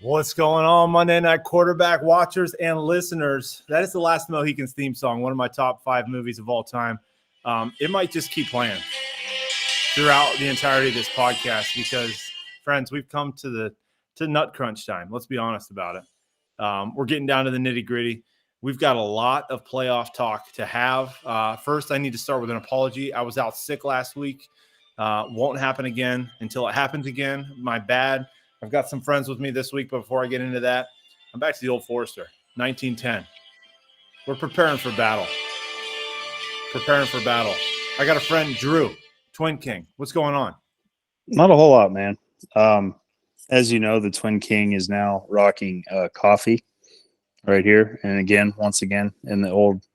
What's going on, Monday Night Quarterback watchers and listeners? That is the Last Mohicans theme song, one of my top 5 movies of all time. It might just keep playing throughout the entirety of this podcast because, friends, we've come to nut crunch time. Let's be honest about it. We're getting down to the nitty gritty. We've got a lot of playoff talk to have. First, I need to start with an apology. I was out sick last week. Won't happen again until it happens again. My bad. I've got some friends with me this week, but before I get into that, I'm back to the old Forester, 1910. We're preparing for battle. I got a friend, Drew, Twin King. What's going on? Not a whole lot, man. As you know, the Twin King is now rocking coffee right here. And again, once again, in the old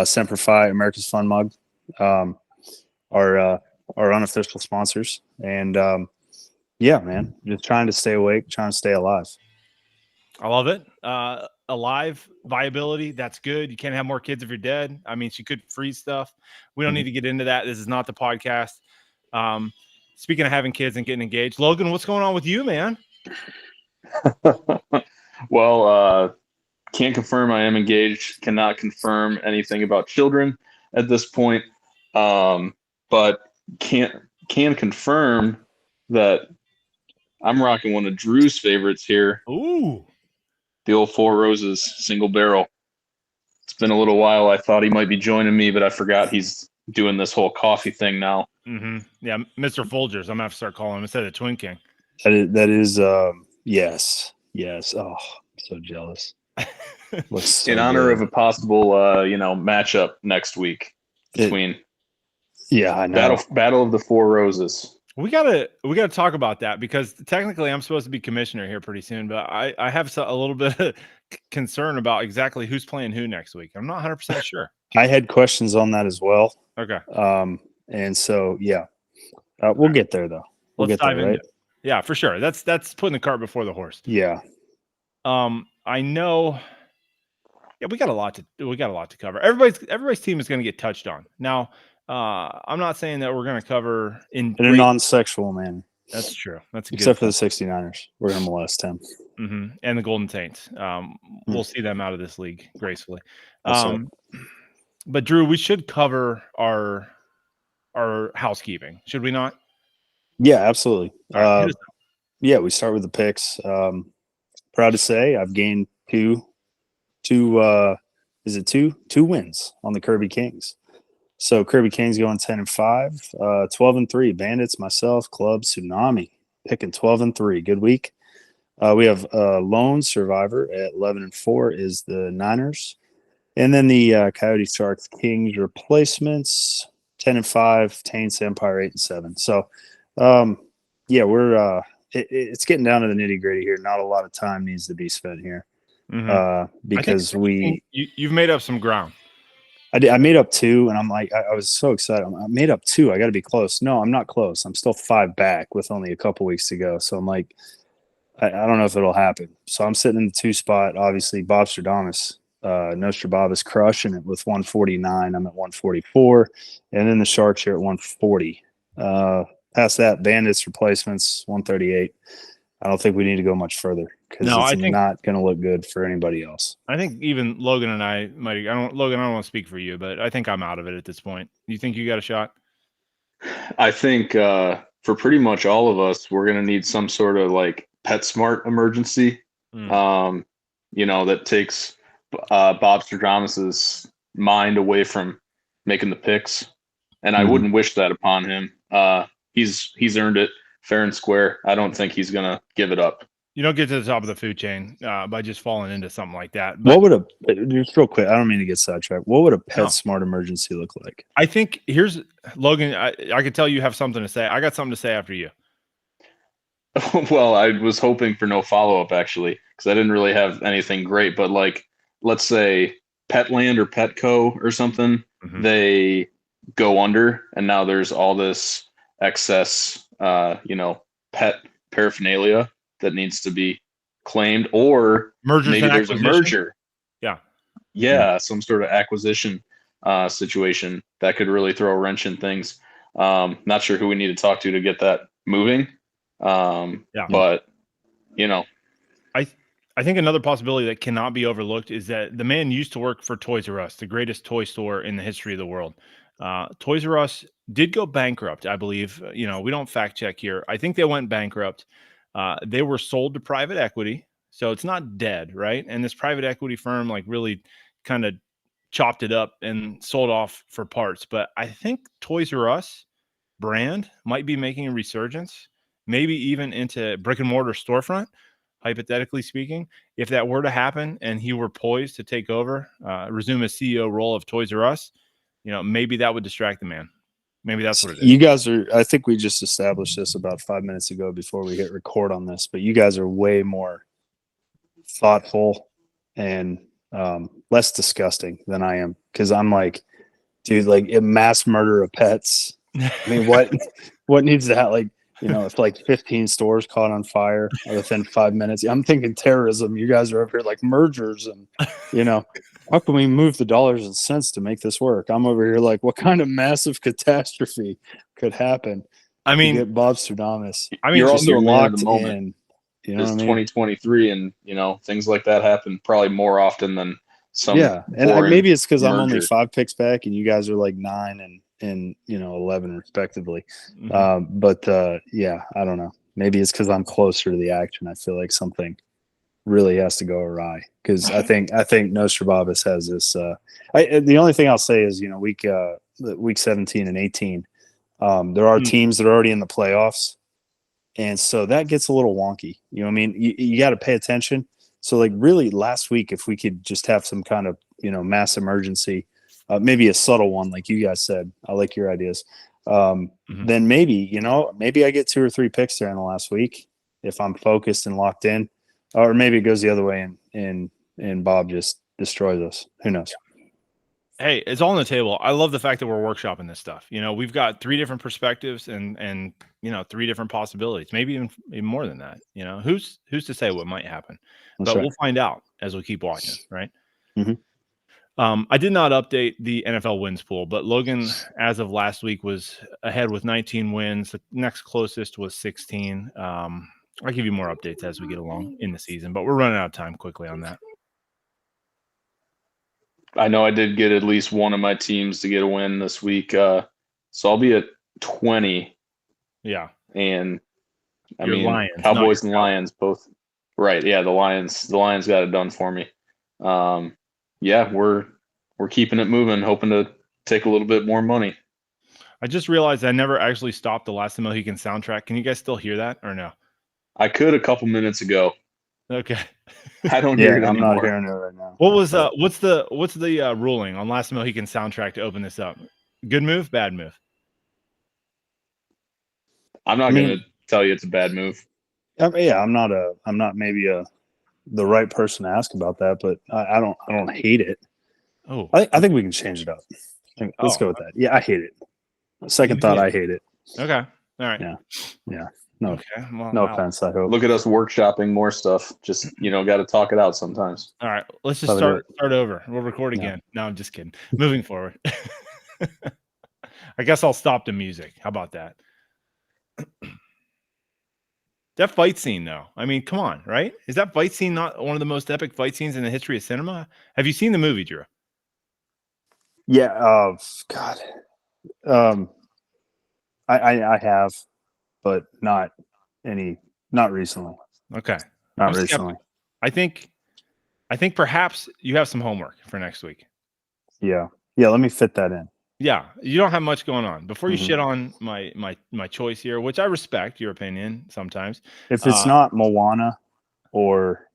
Semper Fi America's Fun mug, our unofficial sponsors. And yeah, man, just trying to stay awake, trying to stay alive. I love it. Alive, viability, that's good. You can't have more kids if you're dead. I mean, she could freeze stuff. We don't need to get into that. This is not the podcast. Speaking of having kids and getting engaged, Logan, what's going on with you, man? Well, can't confirm I am engaged. Cannot confirm anything about children at this point. But can confirm that I'm rocking one of Drew's favorites here. Ooh. The old Four Roses single barrel. It's been a little while. I thought he might be joining me, but I forgot he's doing this whole coffee thing now. Mm-hmm. Yeah, Mr. Folgers. I'm going to have to start calling him instead of Twin King. That is yes. Oh, I'm so jealous. So in honor of a possible, matchup next week between I know. Battle of the Four Roses. We gotta talk about that because technically I'm supposed to be commissioner here pretty soon, but I have a little bit of concern about exactly who's playing who next week. I'm not 100% sure. I had questions on that as well. Okay. And so we'll get there though. Let's dive into it. Yeah, for sure. That's putting the cart before the horse. Yeah. I know. Yeah, we got a lot to cover. Everybody's team is going to get touched on now. I'm not saying that we're going to cover in a non-sexual manner. That's true. That's except for the 69ers. We're going to molest him. Mm-hmm. And the Golden Saints. We'll see them out of this league gracefully. But Drew, we should cover our housekeeping, should we not? Yeah, absolutely. Right, we start with the picks. Proud to say I've gained two wins on the Kirby Kings. So Kirby Kings going 10-5, 12-3. Bandits, myself, Club, Tsunami picking 12-3. Good week. We have Lone Survivor at 11-4 is the Niners, and then the Coyote Sharks Kings replacements 10-5. Taints Empire 8-7. So we're it's getting down to the nitty gritty here. Not a lot of time needs to be spent here because you've made up some ground. I made up 2, and I'm like, I was so excited. I made up 2. I got to be close. No, I'm not close. I'm still 5 back with only a couple weeks to go. So I'm like, I don't know if it'll happen. So I'm sitting in the 2 spot. Obviously, Bob Stradamus, Nostradamus is crushing it with 149. I'm at 144. And then the Sharks here at 140. Past that, Bandits replacements, 138. I don't think we need to go much further because it's not going to look good for anybody else. I think even Logan and I might. Logan, I don't want to speak for you, but I think I'm out of it at this point. You think you got a shot? I think for pretty much all of us, we're going to need some sort of like PetSmart emergency. That takes Bob Stradamus's mind away from making the picks, and I wouldn't wish that upon him. He's earned it fair and square. I don't think he's gonna give it up. You don't get to the top of the food chain by just falling into something like that. But what would just real quick? I don't mean to get sidetracked. What would a PetSmart emergency look like? I think here's Logan. I could tell you have something to say. I got something to say after you. Well, I was hoping for no follow up actually, because I didn't really have anything great. But like, let's say Petland or Petco or something, they go under, and now there's all this excess, pet paraphernalia that needs to be claimed, or maybe there's a merger. Yeah, some sort of acquisition situation that could really throw a wrench in things. Not sure who we need to talk to get that moving. But I think another possibility that cannot be overlooked is that the man used to work for Toys R Us, the greatest toy store in the history of the world. Toys R Us did go bankrupt, I believe. We don't fact check here. I think they went bankrupt. They were sold to private equity, so it's not dead, right? And this private equity firm really kind of chopped it up and sold off for parts. But I think Toys R Us brand might be making a resurgence, maybe even into brick and mortar storefront, hypothetically speaking. If that were to happen and he were poised to take over, resume his CEO role of Toys R Us, maybe that would distract the man. Maybe that's what it is. You guys are, I think we just established this about 5 minutes ago before we hit record on this, but you guys are way more thoughtful and less disgusting than I am. Cause I'm like, dude, a mass murder of pets. I mean, what needs to happen? If 15 stores caught on fire within 5 minutes, I'm thinking terrorism. You guys are over here like mergers and, how can we move the dollars and cents to make this work? I'm over here like, what kind of massive catastrophe could happen? I mean, get Bob Stradamus. I mean, you're also locked in the moment. In. It's 2023, and things like that happen probably more often than some. Yeah, and maybe it's because I'm only 5 picks back, and you guys are like 9 and 11 respectively. Mm-hmm. Yeah, I don't know. Maybe it's because I'm closer to the action. I feel like something really has to go awry because I think Nostradamus has this. The only thing I'll say is week 17 and 18, there are teams that are already in the playoffs. And so that gets a little wonky. I mean? You got to pay attention. So really last week, if we could just have some kind of, mass emergency, maybe a subtle one, like you guys said, I like your ideas. Then maybe I get 2 or 3 picks there in the last week if I'm focused and locked in, or maybe it goes the other way and Bob just destroys us. Who knows? Hey, it's all on the table. I love the fact that we're workshopping this stuff. We've got 3 different perspectives and 3 different possibilities, maybe even more than that. Who's to say what might happen? That's but right. We'll find out as we keep watching, right? Mm-hmm. I did not update the NFL wins pool, but Logan, as of last week, was ahead with 19 wins. The next closest was 16. I'll give you more updates as we get along in the season, but we're running out of time quickly on that. I know I did get at least one of my teams to get a win this week. So I'll be at 20. Yeah. And Lions, Cowboys and Lions both. Right. Yeah. The Lions got it done for me. Yeah, we're keeping it moving, hoping to take a little bit more money. I just realized I never actually stopped the Last Mohican soundtrack. Can you guys still hear that or no? I could a couple minutes ago. Okay. I don't hear it anymore. I'm not hearing it right now. What was what's the ruling on Last Mohican soundtrack to open this up? Good move, bad move? I'm not going to tell you it's a bad move. Yeah, I'm not maybe the right person to ask about that, but I don't hate it. Oh, I think we can change it up. Let's go with that. Yeah, I hate it. Second thought, I hate it. Okay. All right. Yeah. No. Okay. Well, no offense. I hope. Look at us workshopping more stuff. Just got to talk it out sometimes. All right. Let's just start over. We'll record again. No, I'm just kidding. Moving forward. I guess I'll stop the music. How about that? That fight scene, though. I mean, come on, right? Is that fight scene not one of the most epic fight scenes in the history of cinema? Have you seen the movie, Drew? Yeah. God. I have, but not recently. Okay. Not recently. I think perhaps you have some homework for next week. Yeah. Let me fit that in. Yeah, you don't have much going on. Before you shit on my choice here, which I respect your opinion sometimes. If it's not Moana or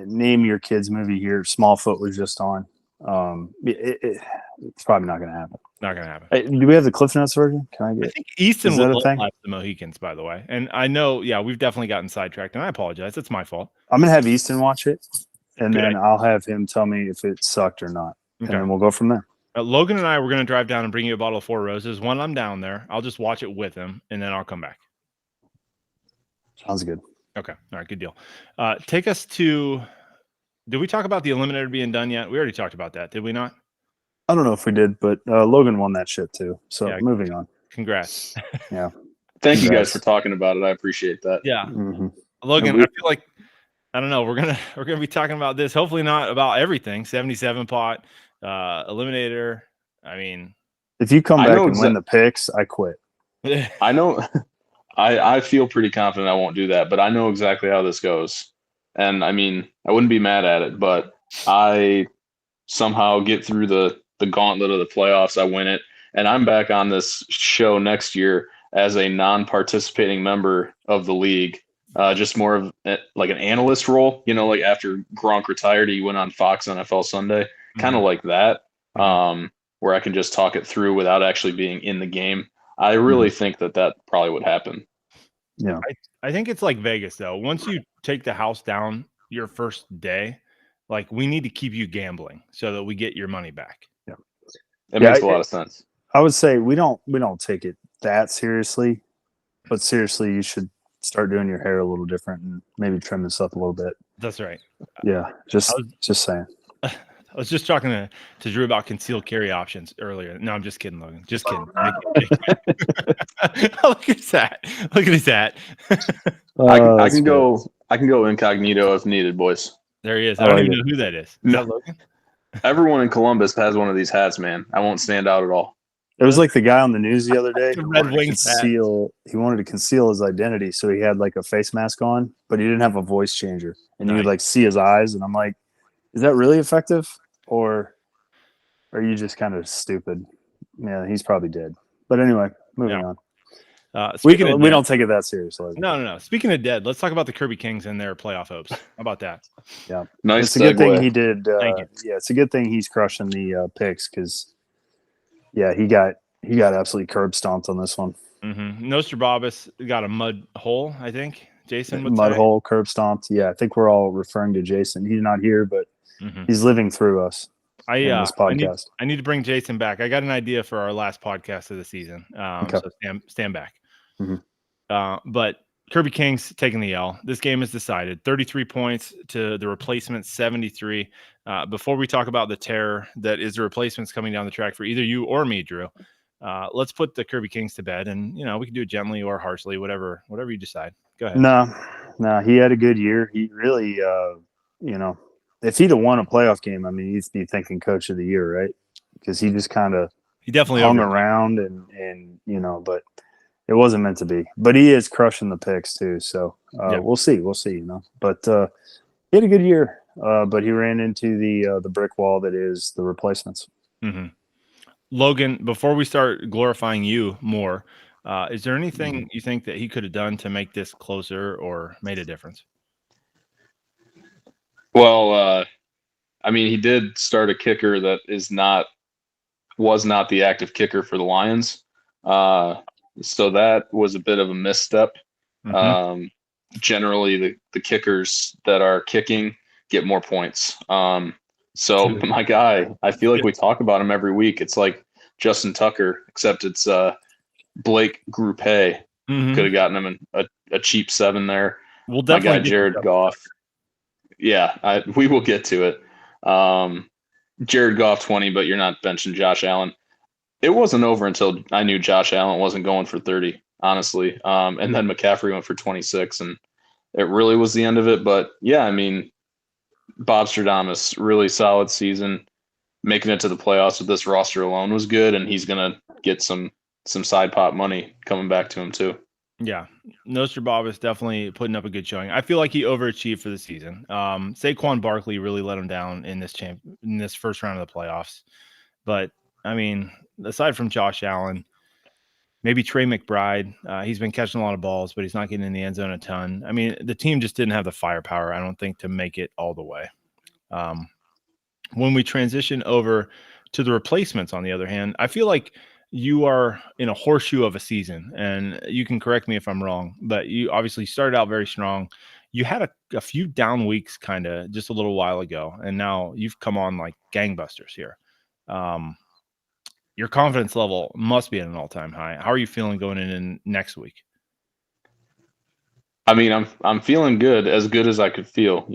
name your kids movie here, Smallfoot was just on. It's probably not going to happen. Not going to happen. Hey, do we have the Cliff Notes version? Can I get? I think Easton would love the Mohicans, by the way. And I know, we've definitely gotten sidetracked, and I apologize. It's my fault. I'm going to have Easton watch it, and then I'll have him tell me if it sucked or not, and then we'll go from there. Logan and I were going to drive down and bring you a bottle of Four Roses. When I'm down there, I'll just watch it with him, and then I'll come back. Sounds good. Okay. All right. Good deal. Take us to – did we talk about the Eliminator being done yet? We already talked about that, did we not? I don't know if we did, but Logan won that shit too. So moving on. Congrats. Yeah. Thank you guys for talking about it. I appreciate that. Yeah. Logan, I feel like I don't know. We're gonna be talking about this. Hopefully not about everything. 77 pot, eliminator. I mean, If you come I back know and win the picks, I quit. I know. I feel pretty confident I won't do that, but I know exactly how this goes. And I mean, I wouldn't be mad at it, but I somehow get through the gauntlet of the playoffs. I win it, and I'm back on this show next year as a non-participating member of the league. Just more of like an analyst role, like after Gronk retired, he went on Fox NFL Sunday, kind of like that, where I can just talk it through without actually being in the game. I really think that probably would happen. Yeah. I think it's like Vegas though. Once you take the house down your first day, like we need to keep you gambling so that we get your money back. Yeah. It makes a lot of sense. I would say we don't take it that seriously, but seriously, you should start doing your hair a little different and maybe trim this up a little bit. That's right. Yeah, just saying. I was just talking to Drew about concealed carry options earlier. No, I'm just kidding, Logan. Just kidding. Look at that. Look at his hat. I can go incognito if needed, boys. There he is. I don't even know who that is. Is that Logan? Everyone in Columbus has one of these hats, man. I won't stand out at all. It was like the guy on the news the other day. The Red Wings hat. He wanted to conceal his identity, so he had like a face mask on, but he didn't have a voice changer, and you could like see his eyes. And I'm like, is that really effective, or are you just kind of stupid? Yeah, he's probably dead. But anyway, moving on. We don't take it that seriously. No. Speaking of dead, let's talk about the Kirby Kings and their playoff hopes. How about that? Yeah, nice. It's a good thing he did. Yeah, it's a good thing he's crushing the picks because, yeah, he got absolutely curb stomped on this one. Nostrababis got a mud hole, I think. Jason would mud say. hole, curb stomped. Yeah, I think we're all referring to Jason. He's not here, but he's living through us. In this podcast. I need to bring Jason back. I got an idea for our last podcast of the season. So stand back. But Kirby Kings taking the L. This game is decided. 33 points to the replacements, 73. Before we talk about the terror that is the replacements coming down the track for either you or me, Drew, let's put the Kirby Kings to bed, and we can do it gently or harshly, whatever you decide. Go ahead. No, he had a good year. He really, if he'd have won a playoff game, I mean, he'd be thinking coach of the year, right? Because he just kind of hung around and but it wasn't meant to be. But he is crushing the picks too, so we'll see, But he had a good year, but he ran into the brick wall that is the replacements. Logan, before we start glorifying you more, is there anything you think that he could have done to make this closer or made a difference? Well, I mean, he did start a kicker that was not the active kicker for the Lions. So that was a bit of a misstep. Generally, the kickers that are kicking get more points. So my guy, I feel like we talk about him every week. It's like Justin Tucker, except it's Blake Grupe. Could have gotten him a cheap 7 there. We'll definitely my guy Jared Goff. Yeah, we will get to it. Jared Goff 20, but you're not benching Josh Allen. It wasn't over until I knew Josh Allen wasn't going for 30, honestly. And then McCaffrey went for 26, and it really was the end of it. But yeah, I mean, Bob Stradamus, really solid season. Making it to the playoffs with this roster alone was good, and he's gonna get some side pot money coming back to him too. Yeah, Nostrababis definitely putting up a good showing. I feel like he overachieved for the season. Saquon Barkley really let him down in this first round of the playoffs. But I mean, aside from Josh Allen, maybe Trey McBride, he's been catching a lot of balls, but he's not getting in the end zone a ton. I mean, the team just didn't have the firepower, I don't think, to make it all the way. When we transition over to the replacements, on the other hand, I feel like you are in a horseshoe of a season, and you can correct me if I'm wrong, but you obviously started out very strong. You had a few down weeks kind of just a little while ago, and now you've come on like gangbusters here. Your confidence level must be at an all-time high. How are you feeling going in next week? I mean, I'm feeling good as I could feel,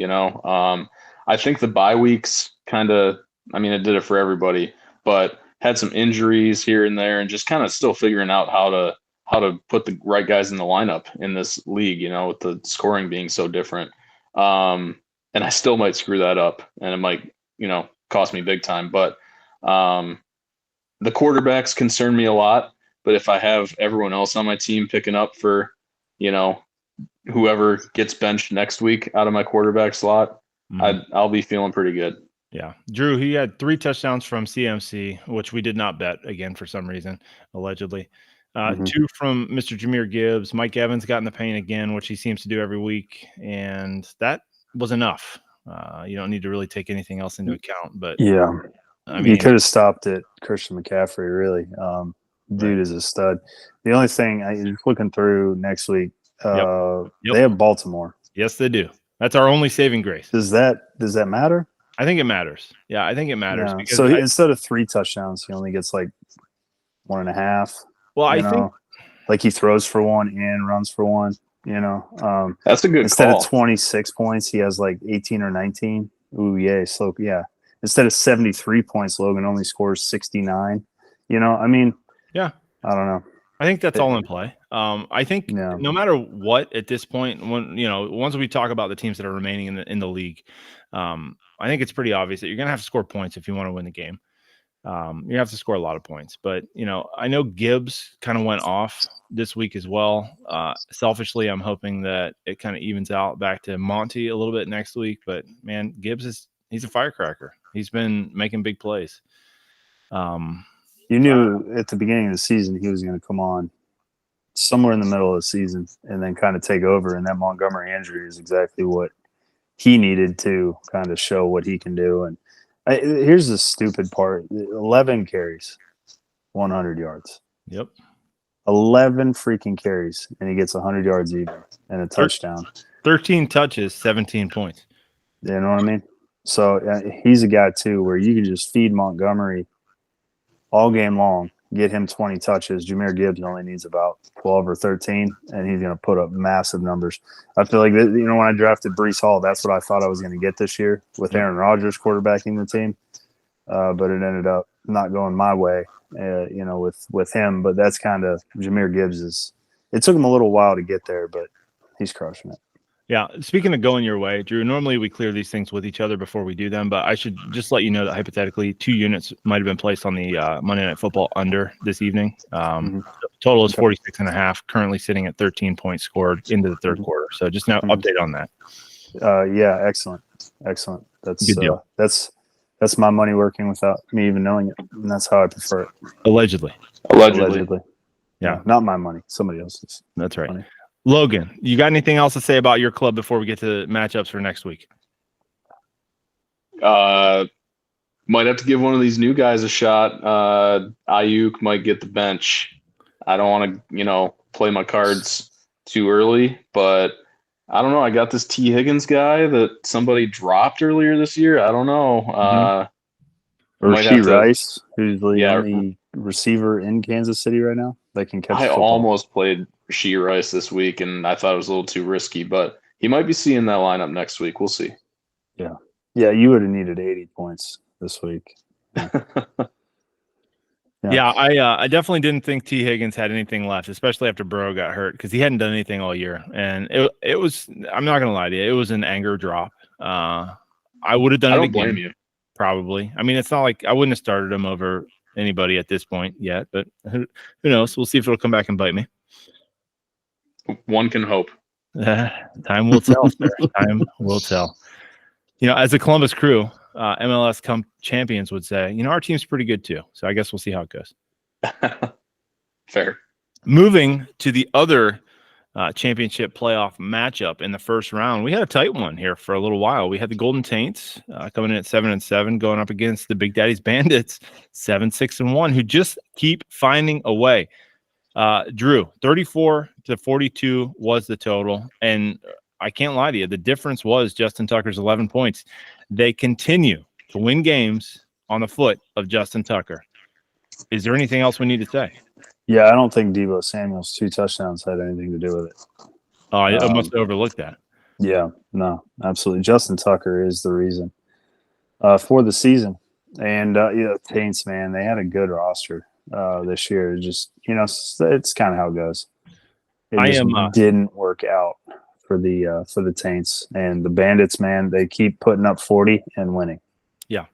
I think the bye weeks it did it for everybody, but had some injuries here and there, and just kind of still figuring out how to put the right guys in the lineup in this league, with the scoring being so different. And I still might screw that up, and it might, cost me big time. But the quarterbacks concern me a lot. But if I have everyone else on my team picking up for, whoever gets benched next week out of my quarterback slot, I'll be feeling pretty good. Yeah. Drew, he had 3 touchdowns from CMC, which we did not bet again for some reason, allegedly. 2 from Mr. Jahmyr Gibbs. Mike Evans got in the paint again, which he seems to do every week. And that was enough. You don't need to really take anything else into account. But yeah, I mean, you could have stopped at Christian McCaffrey, really. Dude is a stud. The only thing I looking through next week, Yep. they have Baltimore. Yes, they do. That's our only saving grace. Does that matter? I think it matters. Yeah, I think it matters. Yeah. Because so instead of 3 touchdowns, he only gets like 1.5. Well, I think like he throws for 1 and runs for 1. That's a good instead call. of 26 points, he has like 18 or 19. Ooh, yay, slow. Yeah. Instead of 73 points, Logan only scores 69. I mean, yeah, I don't know. I think that's all in play. I think no matter what at this point, when once we talk about the teams that are remaining in the league, I think it's pretty obvious that you're gonna have to score points if you want to win the game. You have to score a lot of points, but I know Gibbs kind of went off this week as well. Selfishly, I'm hoping that it kind of evens out back to Monty a little bit next week. But man, Gibbs he's a firecracker. He's been making big plays. You knew at the beginning of the season he was going to come on somewhere in the middle of the season and then kind of take over. And that Montgomery injury is exactly what he needed to kind of show what he can do. And here's the stupid part: 11 carries, 100 yards. Yep. 11 freaking carries, and he gets 100 yards even and a touchdown. 13 touches, 17 points. You know what I mean? So he's a guy too where you can just feed Montgomery all game long, get him 20 touches. Jahmyr Gibbs only needs about 12 or 13, and he's going to put up massive numbers. I feel like, when I drafted Breece Hall, that's what I thought I was going to get this year with Aaron Rodgers quarterbacking the team. But it ended up not going my way, with him. But that's kind of Jahmyr Gibbs it took him a little while to get there, but he's crushing it. Yeah. Speaking of going your way, Drew, normally we clear these things with each other before we do them, but I should just let you know that hypothetically 2 units might have been placed on the Monday Night Football under this evening. Total is 46.5, currently sitting at 13 points scored into the third quarter. So just now update on that. Yeah. Excellent. That's good deal. That's my money working without me even knowing it. And that's how I prefer it. Allegedly. Yeah. Not my money. Somebody else's. That's right. Money. Logan, you got anything else to say about your club before we get to matchups for next week? Might have to give one of these new guys a shot. Ayuk might get the bench. I don't want to, play my cards too early, but I don't know. I got this T. Higgins guy that somebody dropped earlier this year. I don't know. Rashee Rice, who's the only receiver in Kansas City right now that can catch football. Almost played Rashee Rice this week, and I thought it was a little too risky, but he might be seeing that lineup next week. We'll see. Yeah. Yeah, you would have needed 80 points this week. Yeah, I definitely didn't think T. Higgins had anything left, especially after Burrow got hurt, because he hadn't done anything all year. And it was, I'm not going to lie to you, it was an anger drop. I would have done it again. I don't blame you. Probably. I mean, it's not like I wouldn't have started him over anybody at this point yet, but who knows? We'll see if it'll come back and bite me. One can hope. Time will tell, sir. Time will tell. As a Columbus Crew, MLS champions would say, our team's pretty good too. So I guess we'll see how it goes. Fair. Moving to the other championship playoff matchup in the first round, we had a tight one here for a little while. We had the Golden Taints coming in at 7-7, going up against the Big Daddy's Bandits, 7-6-1, who just keep finding a way. Drew, 34-42 was the total, and I can't lie to you, the difference was Justin Tucker's 11 points. They continue to win games on the foot of Justin Tucker. Is there anything else we need to say? Yeah, I don't think Deebo Samuel's 2 touchdowns had anything to do with it. Oh, I must have overlooked that. Yeah, no, absolutely. Justin Tucker is the reason for the season. And, Taints, man, they had a good roster this year. Just, it's kind of how it goes. It didn't work out for the Taints. And the Bandits, man, they keep putting up 40 and winning. Yeah.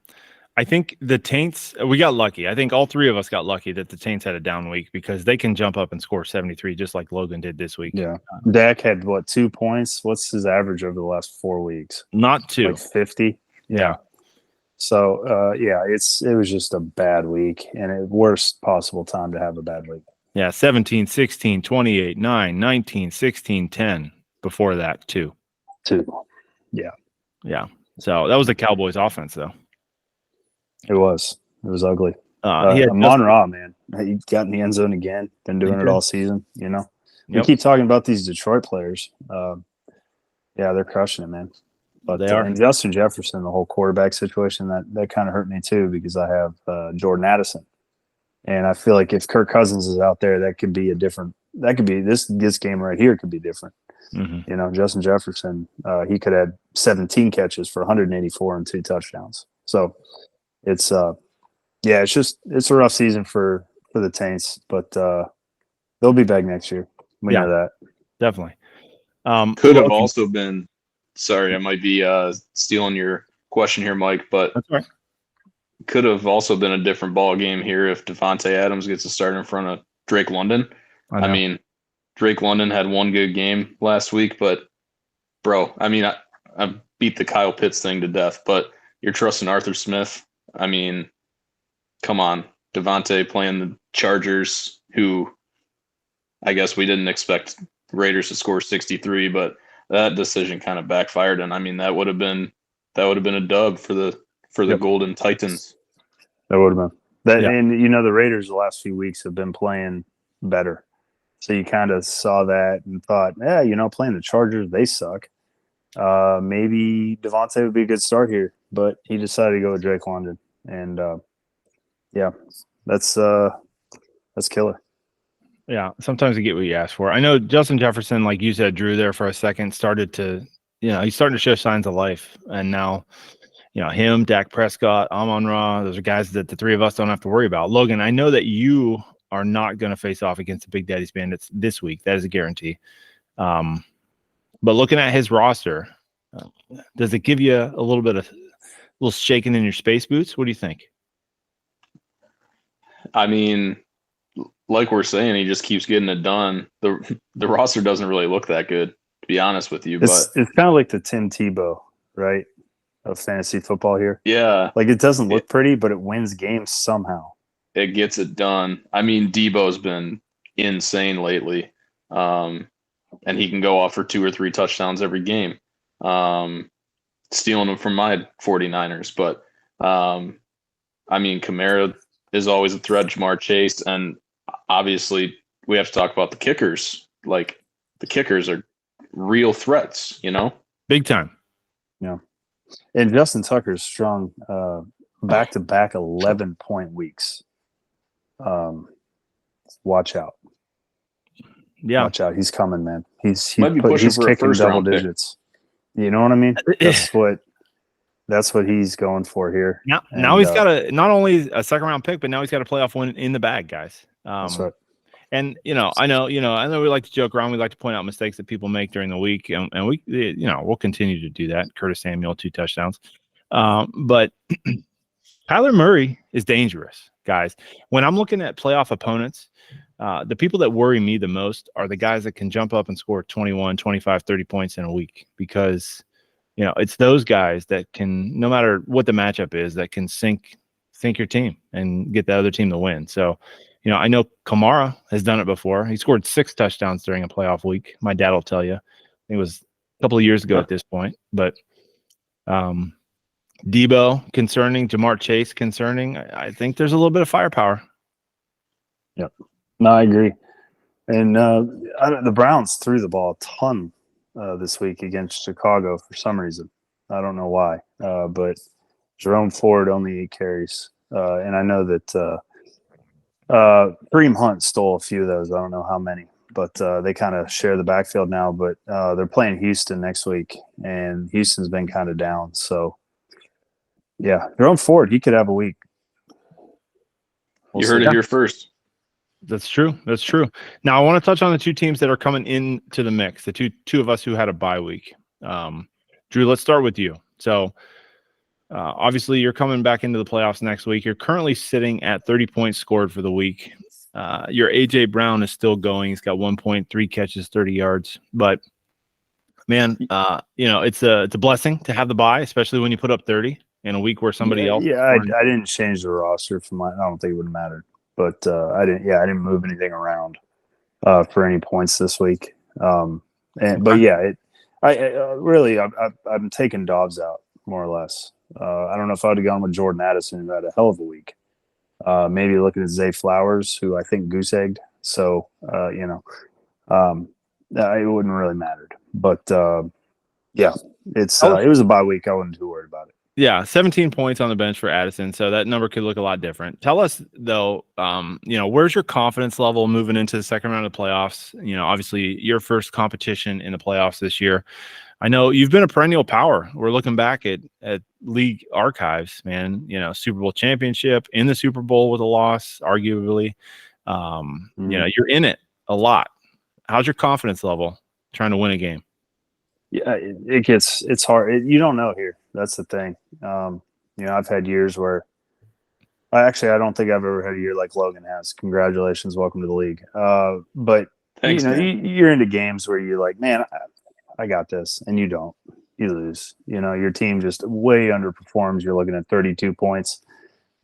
I think the Taints, we got lucky. I think all three of us got lucky that the Taints had a down week because they can jump up and score 73 just like Logan did this week. Yeah. Dak had, 2 points? What's his average over the last 4 weeks? Not 2. Like 50? Yeah. So, it was just a bad week and a worst possible time to have a bad week. Yeah, 17, 16, 28, 9, 19, 16, 10 before that, 2. Yeah. Yeah. So that was the Cowboys offense, though. It was ugly. He had Amon-Ra, man. He got in the end zone again. Been doing it all season, you know. We keep talking about these Detroit players. They're crushing it, man. But they are. And Justin Jefferson, the whole quarterback situation, that kind of hurt me too because I have Jordan Addison. And I feel like if Kirk Cousins is out there, that could be this game right here could be different. Mm-hmm. You know, Justin Jefferson, he could have 17 catches for 184 and 2 touchdowns. So it's it's a rough season for the Taints, but they'll be back next year. We know that. Definitely. Could have also been, sorry, I might be stealing your question here, Mike, but that's right. Could have also been a different ball game here if Devontae Adams gets a start in front of Drake London. I mean, Drake London had one good game last week, but bro, I mean, I beat the Kyle Pitts thing to death, but you're trusting Arthur Smith. I mean, come on, Devontae playing the Chargers, who I guess we didn't expect Raiders to score 63, but that decision kind of backfired, and I mean that would have been a dub for the Golden Titans. That would have been that, and you know the Raiders the last few weeks have been playing better, so you kind of saw that and thought, playing the Chargers, they suck. Maybe Devontae would be a good start here, but he decided to go with Drake London, and that's killer. Yeah, sometimes you get what you ask for. I know Justin Jefferson, like you said, Drew there for a second, started to, he's starting to show signs of life. And now, him, Dak Prescott, Amon-Ra, those are guys that the three of us don't have to worry about. Logan, I know that you are not going to face off against the Big Daddy's Bandits this week. That is a guarantee. But looking at his roster, does it give you a little shaking in your space boots? What do you think? I mean, like we're saying, he just keeps getting it done. The roster doesn't really look that good, to be honest with you. It's kind of like the Tim Tebow, right, of fantasy football here. Yeah. Like it doesn't look pretty, but it wins games somehow. It gets it done. I mean, Debo's been insane lately. And he can go off for 2 or 3 touchdowns every game. Stealing them from my 49ers. But, I mean, Kamara is always a threat, Jamar Chase, and obviously we have to talk about the kickers. Like the kickers are real threats, Big time. Yeah. And Justin Tucker's strong back-to-back 11-point weeks. Watch out. Yeah. Watch out. He's coming, man. He's kicking double digits. You know what I mean? That's what he's going for here. Now he's got not only a second round pick, but now he's got a playoff win in the bag, guys. That's right. And I know we like to joke around. We like to point out mistakes that people make during the week, and we, we'll continue to do that. Curtis Samuel, 2 touchdowns. But Kyler Murray is dangerous, guys. When I'm looking at playoff opponents, the people that worry me the most are the guys that can jump up and score 21, 25, 30 points in a week because it's those guys that can, no matter what the matchup is, that can sink your team and get the other team to win. So, I know Kamara has done it before. He scored 6 touchdowns during a playoff week. My dad will tell you. It was a couple of years ago at this point. But Debo concerning, Jamar Chase concerning. I think there's a little bit of firepower. Yep. No, I agree. And the Browns threw the ball a ton this week against Chicago for some reason. I don't know why. But Jerome Ford only 8 carries. And I know that Kareem Hunt stole a few of those. I don't know how many. But they kind of share the backfield now. But they're playing Houston next week. And Houston's been kind of down. So, yeah. Jerome Ford, he could have a week. You heard it here first. That's true. That's true. Now I want to touch on the two teams that are coming into the mix. The two of us who had a bye week. Drew, let's start with you. So obviously you're coming back into the playoffs next week. You're currently sitting at 30 points scored for the week. Your AJ Brown is still going. He's got 1.3 catches, 30 yards. But man, it's a blessing to have the bye, especially when you put up 30 in a week where somebody else. Yeah, I didn't change the roster for mine. I don't think it would have mattered, but I didn't move anything around for any points this week. But yeah, I'm taking Dobbs out more or less. I don't know if I'd have gone with Jordan Addison, who had a hell of a week. Maybe looking at Zay Flowers, who I think goose egged. So it wouldn't really mattered. But yeah, it was a bye week. I wasn't too worried about it. Yeah, 17 points on the bench for Addison, so that number could look a lot different. Tell us though, where's your confidence level moving into the second round of playoffs? Obviously your first competition in the playoffs this year. I know you've been a perennial power. We're looking back at league archives, man. Super Bowl championship, in the Super Bowl with a loss, arguably. You're in it a lot. How's your confidence level trying to win a game? Yeah, it's hard. You don't know here. That's the thing. I've had years where I don't think I've ever had a year like Logan has. Congratulations, welcome to the league. But thanks, you're into games where you're like, man, I got this, and you don't. You lose. Your team just way underperforms. You're looking at 32 points,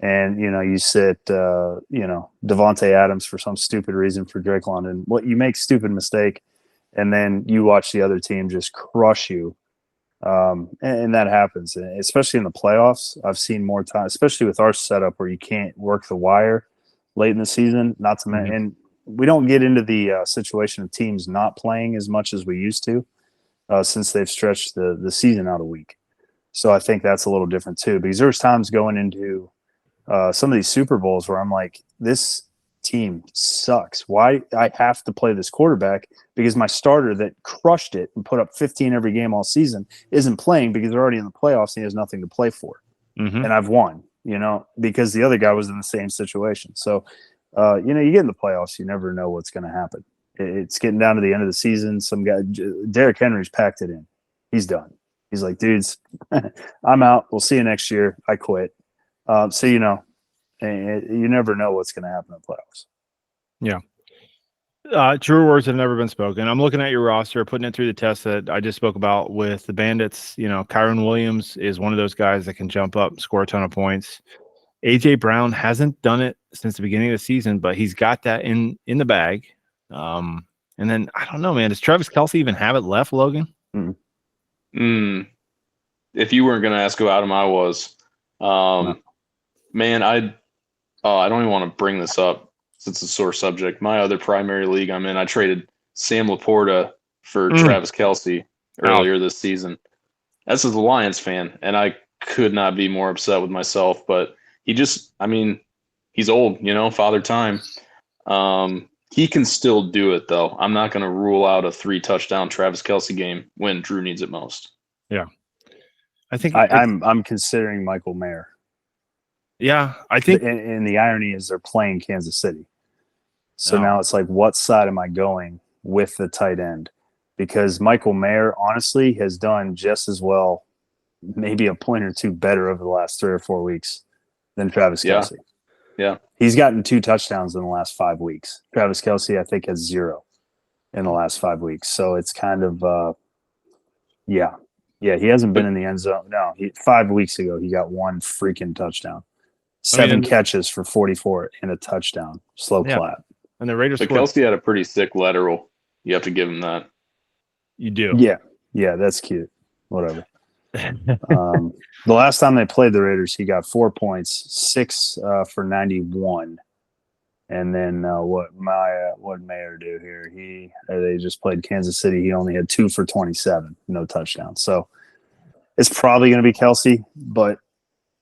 and you sit Devontae Adams for some stupid reason for Drake London. You make stupid mistake, and then you watch the other team just crush you. And that happens, especially in the playoffs. I've seen more time, especially with our setup where you can't work the wire late in the season. Not to mention, and we don't get into the situation of teams not playing as much as we used to since they've stretched the season out a week. So I think that's a little different too, because there's times going into some of these Super Bowls where I'm like, this team sucks. Why I have to play this quarterback because my starter that crushed it and put up 15 every game all season isn't playing because they're already in the playoffs and he has nothing to play for. Mm-hmm. And I've won, because the other guy was in the same situation. So, you get in the playoffs, you never know what's going to happen. It's getting down to the end of the season. Some guy, Derrick Henry's packed it in. He's done. He's like, dudes, I'm out. We'll see you next year. I quit. So, you never know what's going to happen in the playoffs. Yeah. True words have never been spoken. I'm looking at your roster, putting it through the test that I just spoke about with the Bandits. Kyron Williams is one of those guys that can jump up, score a ton of points. AJ Brown hasn't done it since the beginning of the season, but he's got that in the bag. And then I don't know, man. Does Travis Kelce even have it left, Logan? If you weren't going to ask about him, I was. Man, I don't even want to bring this up since it's a sore subject. My other primary league I'm in, I traded Sam Laporta for Travis Kelce earlier this season. As a Lions fan, and I could not be more upset with myself, but he's old, father time. He can still do it, though. I'm not going to rule out a 3-touchdown Travis Kelce game when Drew needs it most. Yeah. I think I'm considering Michael Mayer. Yeah, I think. And the irony is they're playing Kansas City. So now it's like, what side am I going with the tight end? Because Michael Mayer, honestly, has done just as well, maybe a point or two better over the last 3 or 4 weeks than Travis Kelce. Yeah. He's gotten 2 touchdowns in the last 5 weeks. Travis Kelce, I think, has 0 in the last 5 weeks. So it's kind of, yeah, he hasn't been in the end zone. No, 5 weeks ago, he got 1 freaking touchdown. 7 catches for 44 and a touchdown. Slow clap. And the Raiders. But Kelce had a pretty sick lateral. You have to give him that. You do. Yeah, that's cute. Whatever. The last time they played the Raiders, he got 4 points, 6 for 91. And then what Mayer do here? They just played Kansas City. He only had 2 for 27, no touchdowns. So it's probably going to be Kelce, but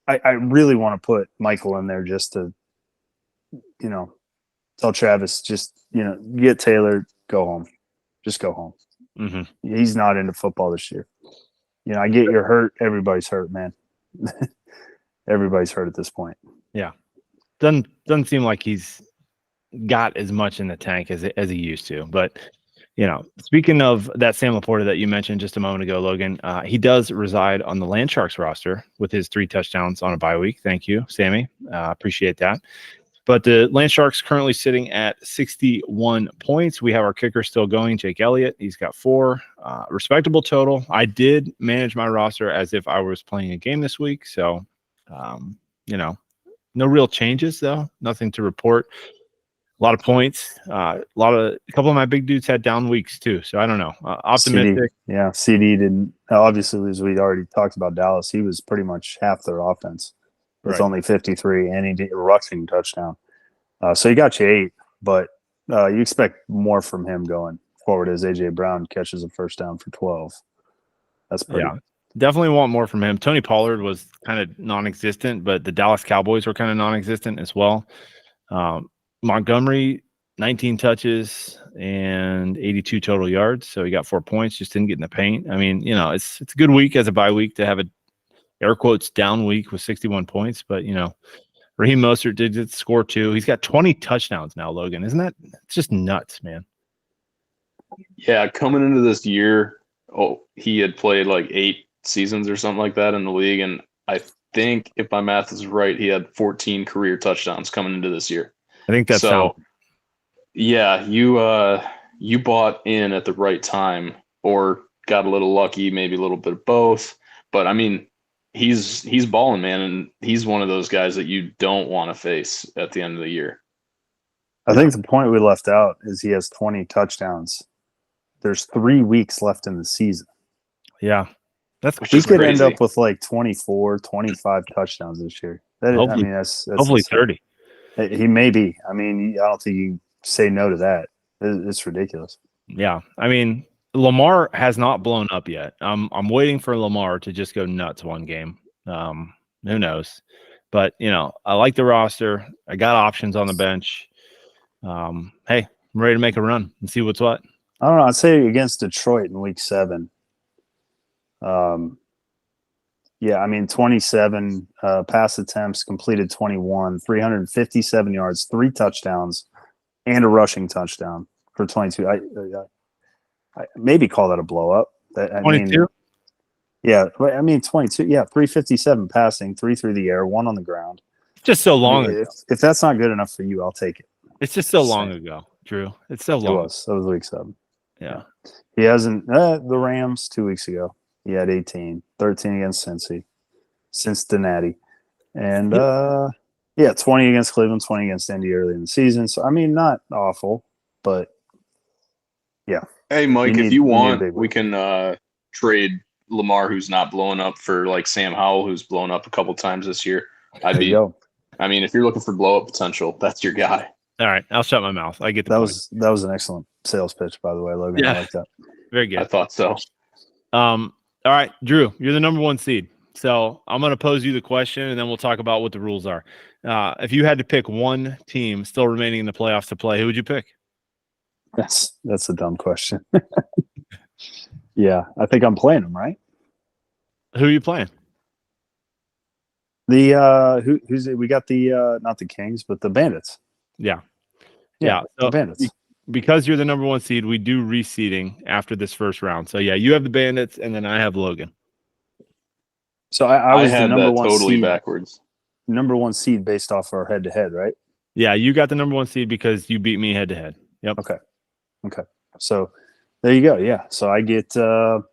I really want to put Michael in there just to, tell Travis, just, get Taylor, go home. Just go home. Mm-hmm. He's not into football this year. I get you're hurt. Everybody's hurt, man. Everybody's hurt at this point. Yeah. Doesn't seem like he's got as much in the tank as he used to. But speaking of that Sam Laporta that you mentioned just a moment ago, Logan, he does reside on the Land Sharks roster with his 3 touchdowns on a bye week. Thank you, Sammy. Appreciate that. But the Land Sharks currently sitting at 61 points. We have our kicker still going, Jake Elliott. He's got 4. Respectable total. I did manage my roster as if I was playing a game this week. So, no real changes, though. Nothing to report. A lot of points. A couple of my big dudes had down weeks, too. So, I don't know. Optimistic. CD didn't. Obviously, as we already talked about Dallas, he was pretty much half their offense. With only 53, and he did a rushing touchdown. So he got you 8, but you expect more from him going forward as A.J. Brown catches a first down for 12. That's pretty. Yeah, definitely want more from him. Tony Pollard was kind of non-existent, but the Dallas Cowboys were kind of non-existent as well. Montgomery, 19 touches and 82 total yards, so he got 4 points, just didn't get in the paint. I mean, it's a good week as a bye week to have a air quotes down week with 61 points, but Raheem Mostert did score 2. He's got 20 touchdowns now, Logan. Isn't that it's just nuts, man? Yeah, coming into this year, he had played like 8 seasons or something like that in the league, and I think if my math is right, he had 14 career touchdowns coming into this year. I think that's so. Yeah, you bought in at the right time, or got a little lucky, maybe a little bit of both. But I mean, he's balling, man, and he's one of those guys that you don't want to face at the end of the year. I think the point we left out is he has 20 touchdowns. There's 3 weeks left in the season. Yeah. We could end up with like 24, 25 touchdowns this year. That's hopefully 30. He may be. I mean, I don't think you say no to that. It's ridiculous. Yeah. I mean, Lamar has not blown up yet. I'm waiting for Lamar to just go nuts one game. Who knows? But I like the roster. I got options on the bench. Hey, I'm ready to make a run and see what's what. I don't know. I'd say against Detroit in week 7. Yeah, I mean 27 pass attempts, completed 21, 357 yards, 3 touchdowns, and a rushing touchdown for 22. I maybe call that a blow up. 22? Yeah, I mean 22. Yeah, 357 passing, 3 through the air, 1 on the ground. Just so long ago. If that's not good enough for you, I'll take it. It's just so long ago, Drew. It's so long. It was. That was week 7. Yeah. He hasn't. The Rams 2 weeks ago. He had 18, 13 against Cincinnati, and 20 against Cleveland, 20 against Indy early in the season. So I mean, not awful, but yeah. Hey, Mike, if you want, we can trade Lamar, who's not blowing up, for like Sam Howell, who's blown up a couple times this year. I mean, if you're looking for blow up potential, that's your guy. All right, I'll shut my mouth. I get that was an excellent sales pitch, by the way, Logan. Yeah. I like that. Very good. I thought so. All right, Drew, you're the number 1 seed. So I'm going to pose you the question, and then we'll talk about what the rules are. If you had to pick one team still remaining in the playoffs to play, who would you pick? That's a dumb question. Yeah, I think I'm playing them, right? Who are you playing? The who's it? We got the not the Kings, but the Bandits. Yeah. So the Bandits. Because you're the number 1 seed, we do reseeding after this first round. So yeah, you have the Bandits, and then I have Logan. So I was had the number that 1 totally seed, backwards. Number 1 seed based off our head-to-head, right? Yeah, you got the number 1 seed because you beat me head-to-head. Yep. Okay. So there you go. Yeah. So I get I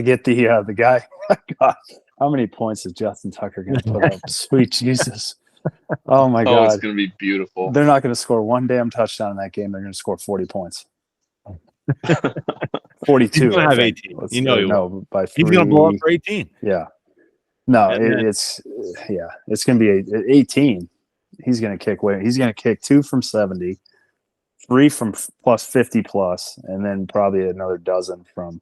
get the guy. God, how many points is Justin Tucker going to put up? Sweet Jesus. Oh my God. It's going to be beautiful. They're not going to score one damn touchdown in that game. They're going to score 40 points. 42. He's going to have 18. He will. By 3. He's going to blow up for 18. Yeah. No, it's going to be 18. He's going to kick away. He's going to kick 2 from 70, 3 from plus 50 plus, and then probably another dozen from,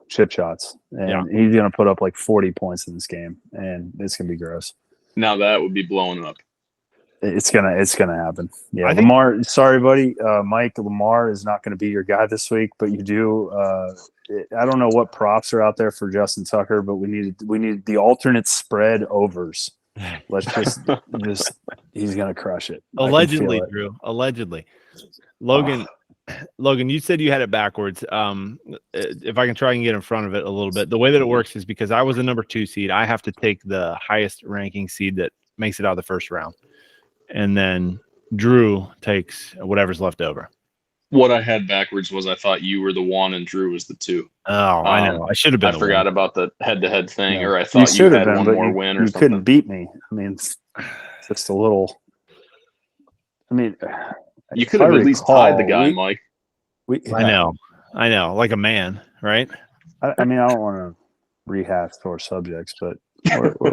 chip shots. And he's going to put up like 40 points in this game, and it's going to be gross. Now that would be blowing up. It's gonna happen. Yeah, Lamar. Sorry, buddy. Mike, Lamar is not going to be your guy this week, but you do. I don't know what props are out there for Justin Tucker, but we need the alternate spread overs Let's just he's gonna crush it. Allegedly, Drew. Allegedly. Logan, you said you had it backwards. If I can try and get in front of it a little bit, the way that it works is because I was the number 2 seed, I have to take the highest ranking seed that makes it out of the first round, and then Drew takes whatever's left over. What I had backwards was I thought you were the 1 and Drew was the 2. Oh, I know. I should have been. I forgot about the head-to-head thing, or I you thought you had been, one more win or you something. couldn't beat me. I mean, it's just a little. I mean, you could have at least tied the guy, Mike. I know, like a man, right? I mean, I don't want to rehash sore subjects, but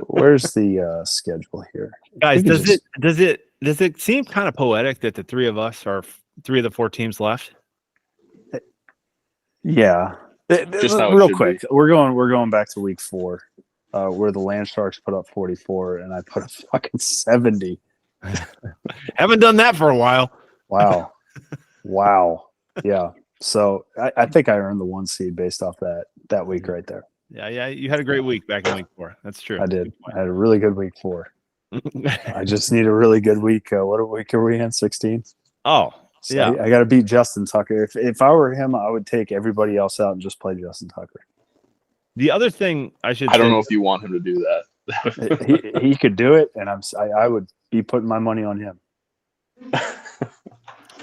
where's the schedule here, guys? Does it seem kind of poetic that the 3 of us are 3 of the 4 teams left? Yeah. Just how real quick, we're going back to week 4, where the Land Sharks put up 44 and I put up fucking 70. Haven't done that for a while. Wow. Yeah. So I think I earned the 1 seed based off that week right there. Yeah. You had a great week back in week 4. That's true. I did. I had a really good week 4. I just need a really good week. What week are we in? 16? Oh, so yeah. I got to beat Justin Tucker. If I were him, I would take everybody else out and just play Justin Tucker. The other thing I don't know if you want him to do that. he could do it, and I would be putting my money on him.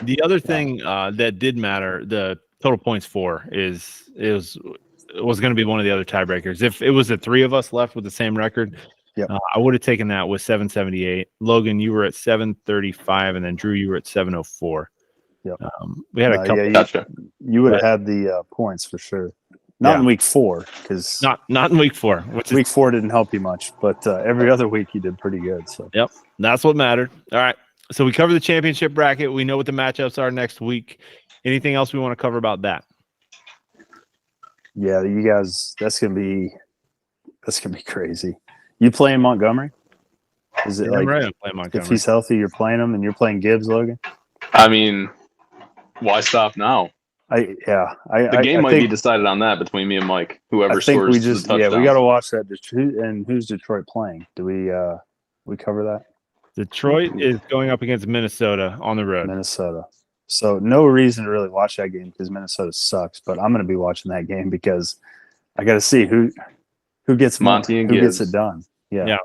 The other thing that did matter, the total points for, was going to be one of the other tiebreakers. If it was the 3 of us left with the same record, I would have taken that with 778. Logan, you were at 735, and then Drew, you were at 704. Yep. We had a couple. You would have had the points for sure. Not in week 4, because not in week 4. Week 4 didn't help you much, but every other week you did pretty good. So that's what mattered. All right. So we covered the championship bracket. We know what the matchups are next week. Anything else we want to cover about that? Yeah, you guys, that's gonna be crazy. You playing Montgomery? Is it I'm playing Montgomery. If he's healthy, you're playing him, and you're playing Gibbs, Logan? I mean, why stop now? The game might be decided on that between me and Mike. Whoever scores the touchdown. We got to watch that. And who's Detroit playing? Do we cover that? Detroit is going up against Minnesota on the road. Minnesota. So no reason to really watch that game because Minnesota sucks. But I'm going to be watching that game because I got to see who gets Monty and who gets it done. Yeah.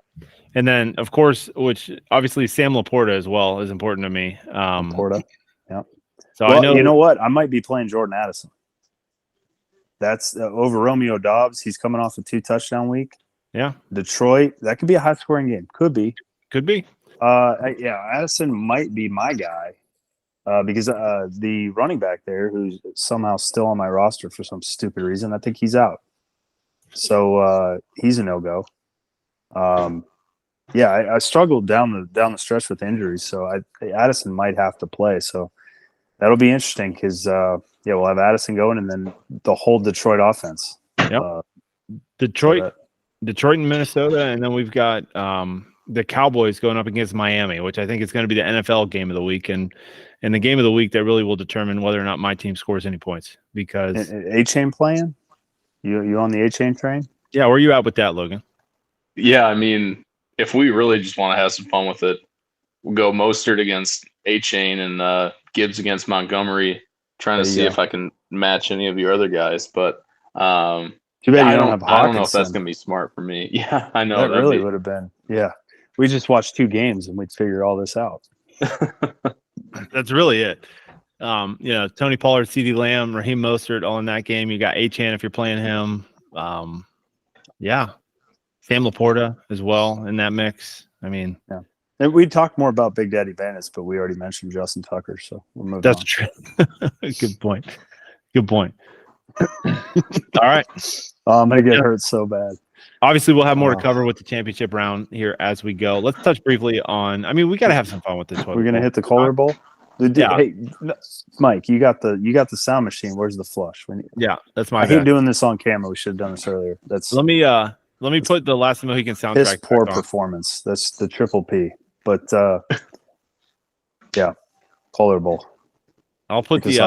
And then, of course, which obviously Sam Laporta as well is important to me. Laporta. Yeah. So I know. You know what? I might be playing Jordan Addison. That's over Romeo Dobbs. He's coming off a 2 touchdown week. Yeah. Detroit. That could be a high scoring game. Could be. Addison might be my guy because the running back there, who's somehow still on my roster for some stupid reason, I think he's out. So he's a no-go. I struggled down the stretch with injuries, so Addison might have to play. So that'll be interesting because we'll have Addison going, and then the whole Detroit offense. Yep. Detroit and Minnesota, and then we've got the Cowboys going up against Miami, which I think is going to be the NFL game of the week, and the game of the week that really will determine whether or not my team scores any points. Because A-Chain playing, you on the A-Chain train? Yeah, where are you at with that, Logan? Yeah, I mean, if we really just want to have some fun with it, we'll go Mostert against A-Chain and Gibbs against Montgomery, trying to see if I can match any of your other guys. But too bad you don't have Hawkinson. I don't know if that's going to be smart for me. Yeah, I know. That really would have been. Yeah. We just watched 2 games and we'd figure all this out. That's really it. Tony Pollard, CeeDee Lamb, Raheem Mostert all in that game. You got A-Chan if you're playing him. Sam Laporta as well in that mix. I mean, yeah. And we talked more about Big Daddy Bandits, but we already mentioned Justin Tucker, so we'll move on. That's true. Good point. All right. I'm going to get hurt so bad. Obviously, we'll have more to cover with the championship round here as we go. Let's touch briefly on. I mean, we got to have some fun with this one. We're going to hit the Kohler Bowl. Hey, Mike, you got the sound machine. Where's the flush? That's my. I hate doing this on camera. We should have done this earlier. Let me put the Last Mohican soundtrack. His poor performance. That's the triple P. But Kohler Bowl. I'll put the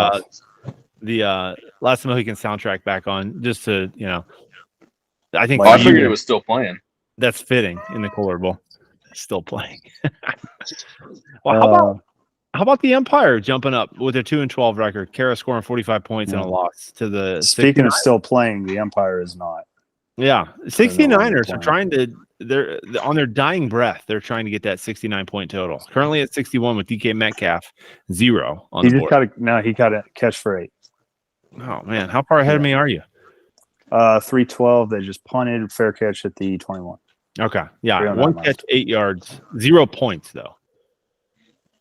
Last Mohican soundtrack back on just to I think I figured it was still playing. That's fitting in the Kohler Bowl. Still playing. Well, how about the Empire jumping up with a 2-12 record? Kara scoring 45 points and a loss to the. Speaking of still playing, the Empire is not. Yeah, They're no longer 69ers are playing. trying to. They're on their dying breath. They're trying to get that 69-point total. Currently at 61 with DK Metcalf 0 on He the just board. he got a catch for 8. Oh man, how far ahead of me are you? 312. They just punted, fair catch at the 21. Okay, yeah, 309 1 catch, 8 yards, 0 points though.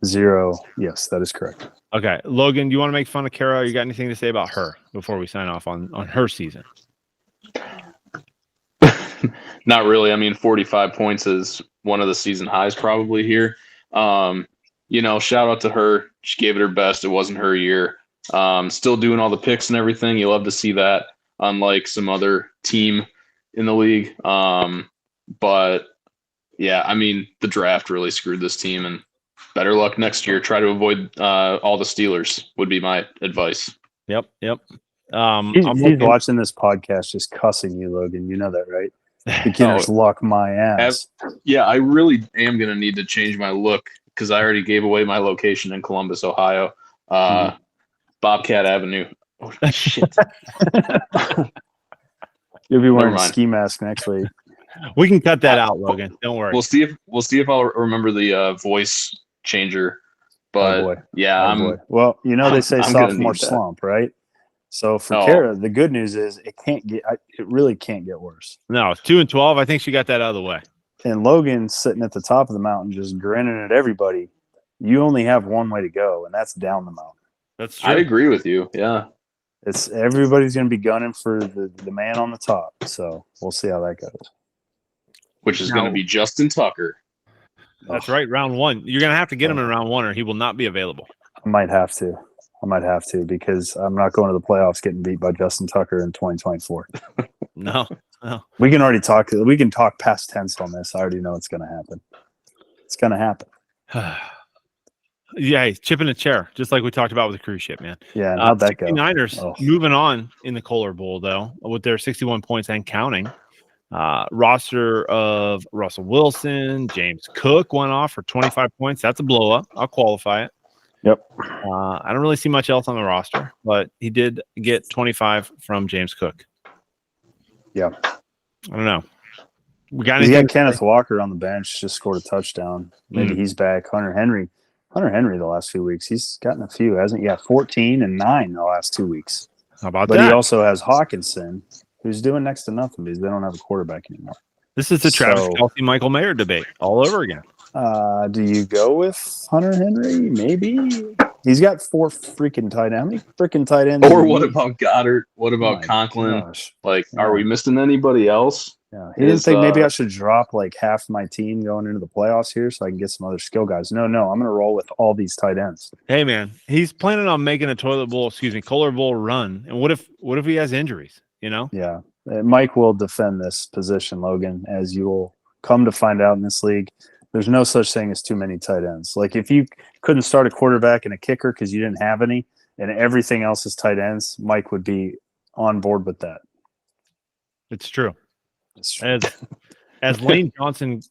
0. Yes, that is correct. Okay, Logan, do you want to make fun of Kara? You got anything to say about her before we sign off on her season? Not really. I mean, 45 points is one of the season highs probably here. Shout out to her. She gave it her best. It wasn't her year. Still doing all the picks and everything. You love to see that, unlike some other team in the league. But yeah, I mean, the draft really screwed this team, and better luck next year. Try to avoid all the Steelers would be my advice. Yep. He's watching this podcast just cussing you, Logan. You know that, right? Beginner's luck, my ass. Yeah, I really am going to need to change my look because I already gave away my location in Columbus, Ohio. Bobcat Avenue. Oh, shit. You'll be wearing a ski mask next week. We can cut that out, Logan. Don't worry. We'll see if I'll remember the voice changer. But well, they say sophomore slump, right? So for Kara, the good news is it really can't get worse. No, 2-12. I think she got that out of the way. And Logan's sitting at the top of the mountain, just grinning at everybody. You only have one way to go, and that's down the mountain. That's true. I agree with you. Yeah, everybody's going to be gunning for the man on the top. So we'll see how that goes. Which is going to be Justin Tucker. That's right. Round 1. You're going to have to get him in round 1, or he will not be available. I might have to because I'm not going to the playoffs getting beat by Justin Tucker in 2024. No. We can already talk. We can talk past tense on this. I already know it's going to happen. It's going to happen. Yeah, he's chipping a chair, just like we talked about with the cruise ship, man. Yeah, how'd that go? 69ers moving on in the Kohler Bowl, though, with their 61 points and counting. Roster of Russell Wilson, James Cook went off for 25 points. That's a blow up. I'll qualify it. Yep. I don't really see much else on the roster, but he did get 25 from James Cook. Yeah. I don't know. We got Kenneth Walker on the bench, just scored a touchdown. Maybe he's back. Hunter Henry the last few weeks. He's gotten a few, hasn't he? Yeah, 14 and 9 the last 2 weeks. How about that? But he also has Hawkinson, who's doing next to nothing because they don't have a quarterback anymore. This is the Travis Kelce, Michael Mayer debate all over again. Do you go with Hunter Henry? Maybe. He's got 4 freaking tight ends. How many freaking tight ends? Or what about Goddard? What about Conklin? Gosh. Are we missing anybody else? Yeah. He didn't think maybe I should drop like half my team going into the playoffs here so I can get some other skill guys. No, I'm going to roll with all these tight ends. Hey, man, he's planning on making a Kohler Bowl run. And what if he has injuries, Yeah. Mike will defend this position, Logan, as you will come to find out in this league. There's no such thing as too many tight ends. Like if you couldn't start a quarterback and a kicker because you didn't have any and everything else is tight ends, Mike would be on board with that. It's true. As Lane Johnson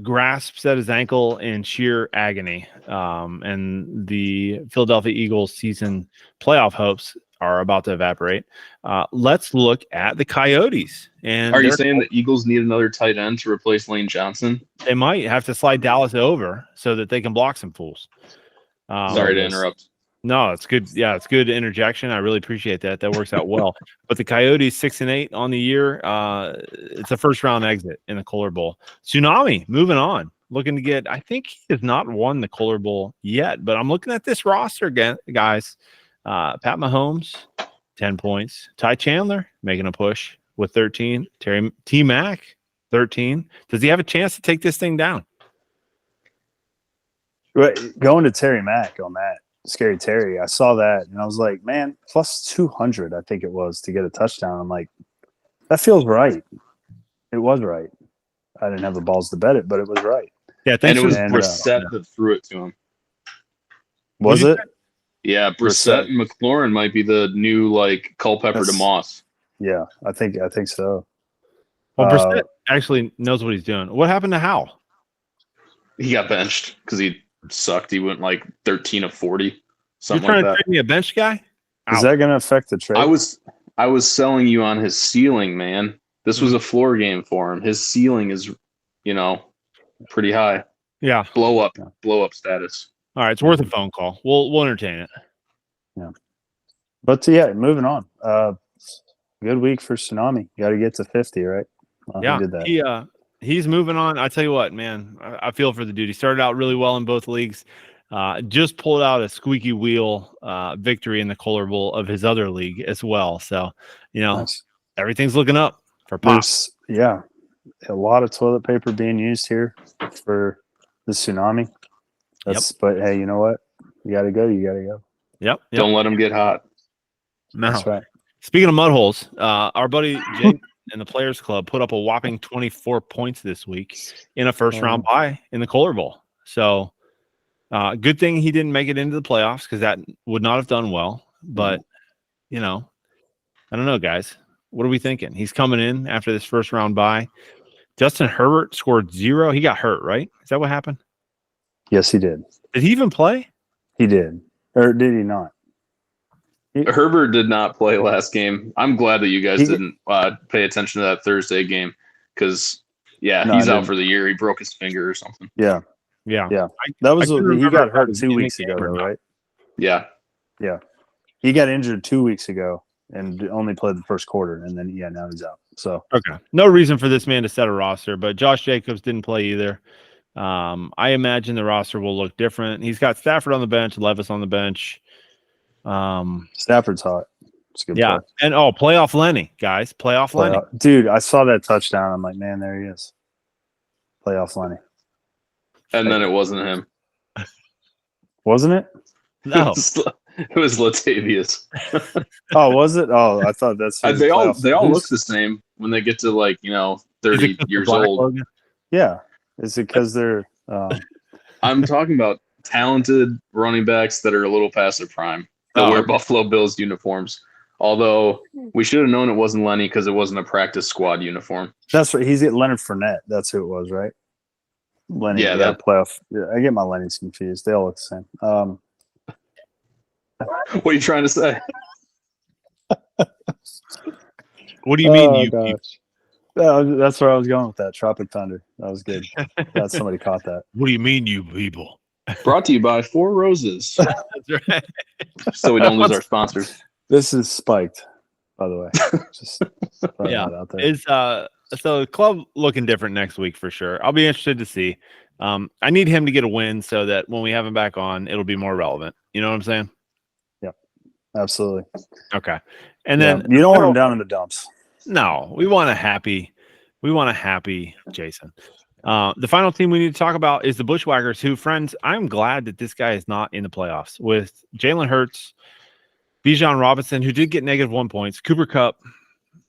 grasps at his ankle in sheer agony, and the Philadelphia Eagles season playoff hopes are about to evaporate. Let's look at the Coyotes. And are you saying the Eagles need another tight end to replace Lane Johnson? They might have to slide Dallas over so that they can block some fools. Sorry to interrupt. No, it's good. Yeah, it's good interjection. I really appreciate that. That works out well. But the Coyotes 6-8 on the year. It's a first round exit in the Kohler Bowl. Tsunami moving on, looking to get. I think he has not won the Kohler Bowl yet, but I'm looking at this roster again, guys. Pat Mahomes, 10 points. Ty Chandler making a push with 13. T Mac, 13. Does he have a chance to take this thing down? Going to Terry Mack on that. Scary Terry. I saw that and I was like, man, plus 200, I think it was, to get a touchdown. I'm like, that feels right. It was right. I didn't have the balls to bet it, but it was right. Yeah, and it was Brissett that threw it to him. Was it? Yeah, Brissett and McLaurin might be the new Culpepper to Moss. Yeah, I think so. Well, Brissett actually knows what he's doing. What happened to Howell? He got benched because he sucked. He went like 13 of 40, You're something trying like to that. trade me a bench guy? Is that going to affect the trade? I was selling you on his ceiling, man. This was Mhm. a floor game for him. His ceiling is, pretty high. Yeah. Blow up status. All right. It's worth a phone call. We'll entertain it. Yeah. But yeah, moving on. Good week for Tsunami. Got to get to 50, right? Well, Yeah. he did that. He's moving on. I tell you what, man, I feel for the dude. He started out really well in both leagues. Just pulled out a squeaky wheel victory in the Kohler Bowl of his other league as well. So, Nice. everything's looking up for Pop. There's a lot of toilet paper being used here for the Tsunami. But hey, you know what? You got to go. You got to go. Yep. Don't let him get hot. No. That's right. Speaking of mud holes, our buddy Jake and the Players Club put up a whopping 24 points this week in a first round bye in the Kohler Bowl. So, good thing he didn't make it into the playoffs because that would not have done well. But, I don't know, guys. What are we thinking? He's coming in after this first round bye. Justin Herbert scored 0. He got hurt, right? Is that what happened? Yes, he did. Did he even play? He did. Or did he not? Herbert did not play last game. I'm glad that you guys didn't pay attention to that Thursday game because, he's out for the year. He broke his finger or something. Yeah. That was he got hurt 2 weeks ago, though, right? Yeah. He got injured 2 weeks ago and only played the first quarter, and then now he's out. So okay, no reason for this man to set a roster, but Josh Jacobs didn't play either. I imagine the roster will look different. He's got Stafford on the bench, Levis on the bench. Stafford's hot. It's a good play. And playoff Lenny, guys, playoff Lenny. Dude, I saw that touchdown. I'm like, man, there he is. Playoff Lenny. And then it wasn't him. Wasn't it? No. It was Latavius. Oh, was it? Oh, I thought that's they all look the same when they get to 30 years old. Logan? Yeah. Is it because they're I'm talking about talented running backs that are a little past their prime that wear Buffalo Bills uniforms. Although we should have known it wasn't Lenny because it wasn't a practice squad uniform. That's right. He's at Leonard Fournette. That's who it was, right? Lenny. Yeah, that playoff. Yeah, I get my Lenny's confused. They all look the same. What are you trying to say? What do you mean, that's where I was going with that. Tropic Thunder. That was good. Glad somebody caught that. What do you mean, you people? Brought to you by Four Roses. That's right. So we don't lose our sponsors. This is spiked, by the way. Just throwing that out there. Is so the club looking different next week for sure. I'll be interested to see. I need him to get a win so that when we have him back on, it'll be more relevant. You know what I'm saying? Yep, absolutely. Okay. And then you don't want him down in the dumps. No, we want a happy Jason. The final team we need to talk about is the Bushwhackers, who, friends, I'm glad that this guy is not in the playoffs with Jalen Hurts, Bijan Robinson, who did get -1 points, Cooper Kupp,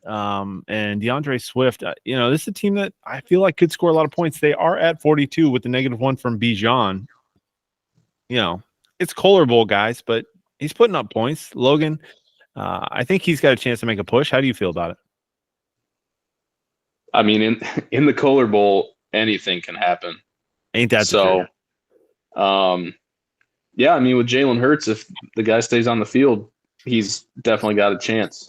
and DeAndre Swift. This is a team that I feel like could score a lot of points. They are at 42 with the -1 from Bijan. It's Kohler Bowl, guys, but he's putting up points. Logan, I think he's got a chance to make a push. How do you feel about it? I mean, in the Kohler Bowl, anything can happen. Ain't that so? Yeah, I mean, with Jalen Hurts, if the guy stays on the field, he's definitely got a chance.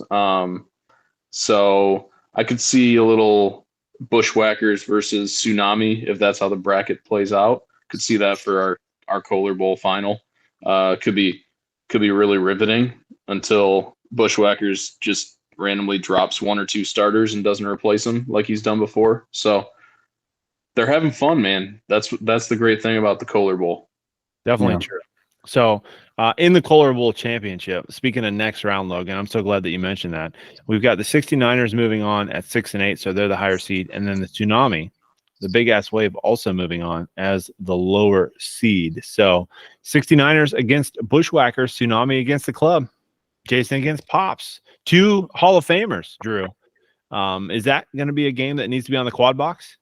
So I could see a little Bushwhackers versus Tsunami if that's how the bracket plays out. Could see that for our Kohler Bowl final. Could be really riveting until Bushwhackers just randomly drops 1 or 2 starters and doesn't replace them like he's done before. So they're having fun, man. That's the great thing about the Kohler Bowl. Definitely true. So in the Kohler Bowl championship, speaking of next round, Logan, I'm so glad that you mentioned that. We've got the 69ers moving on at 6-8, so they're the higher seed. And then the Tsunami, the big ass wave, also moving on as the lower seed. So 69ers against Bushwhackers, Tsunami against the club, Jason against Pops. 2 Hall of Famers, Drew. Is that going to be a game that needs to be on the quad box?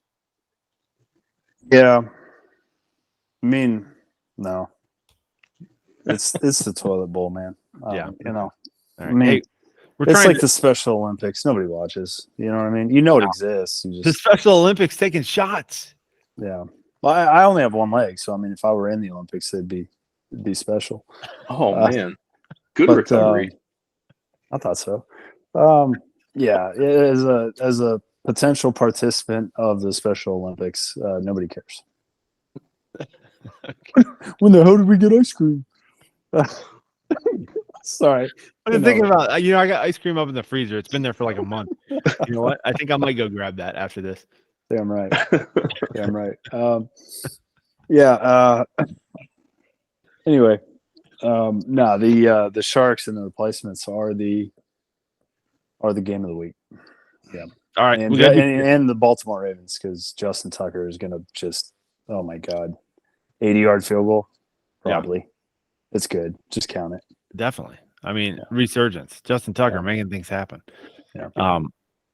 Yeah. I mean, no. It's the toilet bowl, man. Yeah. Right. I mean, it's like the Special Olympics. Nobody watches. You know what I mean? It exists. The Special Olympics taking shots. Yeah. Well, I only have one leg, so I mean, if I were in the Olympics, it'd be special. Oh man, good but, recovery. I thought so. Yeah, as a potential participant of the Special Olympics, nobody cares. When the hell did we get ice cream? Sorry. I've been thinking about, I got ice cream up in the freezer. It's been there for like a month. You know what? I think I might go grab that after this. Damn right. Damn right. Yeah. Anyway, no, the Sharks and the replacements are the game of the week. Yeah. All right. And the Baltimore Ravens, because Justin Tucker is going to just, oh my God, 80-yard field goal. Probably. Yeah. It's good. Just count it. Definitely. I mean, resurgence. Justin Tucker making things happen. Yeah.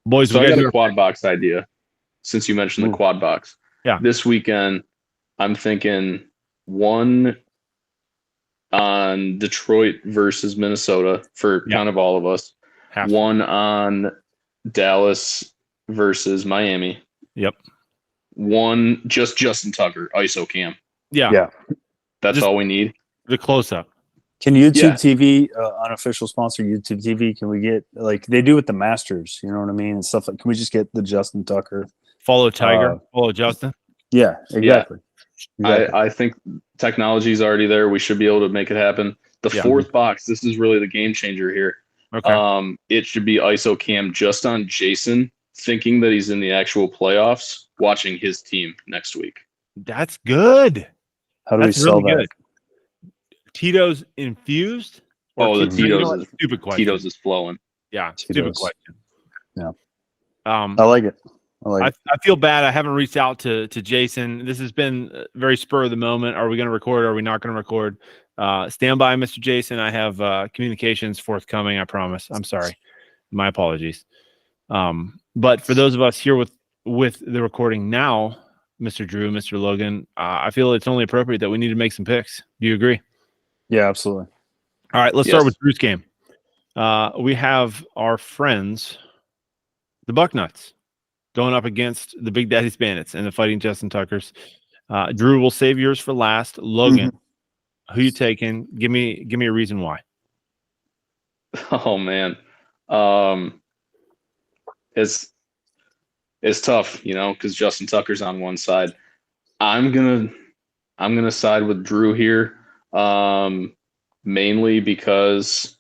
Boys, so I got a quad box idea since you mentioned the quad box. Yeah. This weekend, I'm thinking one on Detroit versus Minnesota for kind of all of us. One on Dallas versus Miami. Yep. One just Justin Tucker, ISO cam. Yeah. That's all we need. The close up. Can YouTube TV, unofficial sponsor YouTube TV, can we get, like they do with the Masters, you know what I mean? And stuff like, can we just get the Justin Tucker? Follow Tiger, follow Justin? Yeah, exactly. I think technology is already there. We should be able to make it happen. The fourth box, this is really the game changer here. Okay. It should be ISO cam just on Jason, thinking that he's in the actual playoffs, watching his team next week. That's good. How do we sell that? Good. Tito's infused? The Tito's is stupid question. Tito's is flowing. Yeah, stupid question. Yeah. I like it. I feel bad. I haven't reached out to Jason. This has been very spur of the moment. Are we going to record? Are we not going to record? Stand by, Mr. Jason. I have communications forthcoming. I promise. I'm sorry. My apologies. But for those of us here with the recording now, Mr. Drew, Mr. Logan, I feel it's only appropriate that we need to make some picks. Do you agree? Yeah, absolutely. All right, let's start with Drew's game. We have our friends, the Bucknuts, going up against the Big Daddy's Bandits and the Fighting Justin Tuckers. Drew, we'll save yours for last. Logan, who you taking? Give me a reason why. Oh man, it's tough, because Justin Tucker's on one side. I'm gonna side with Drew here, mainly because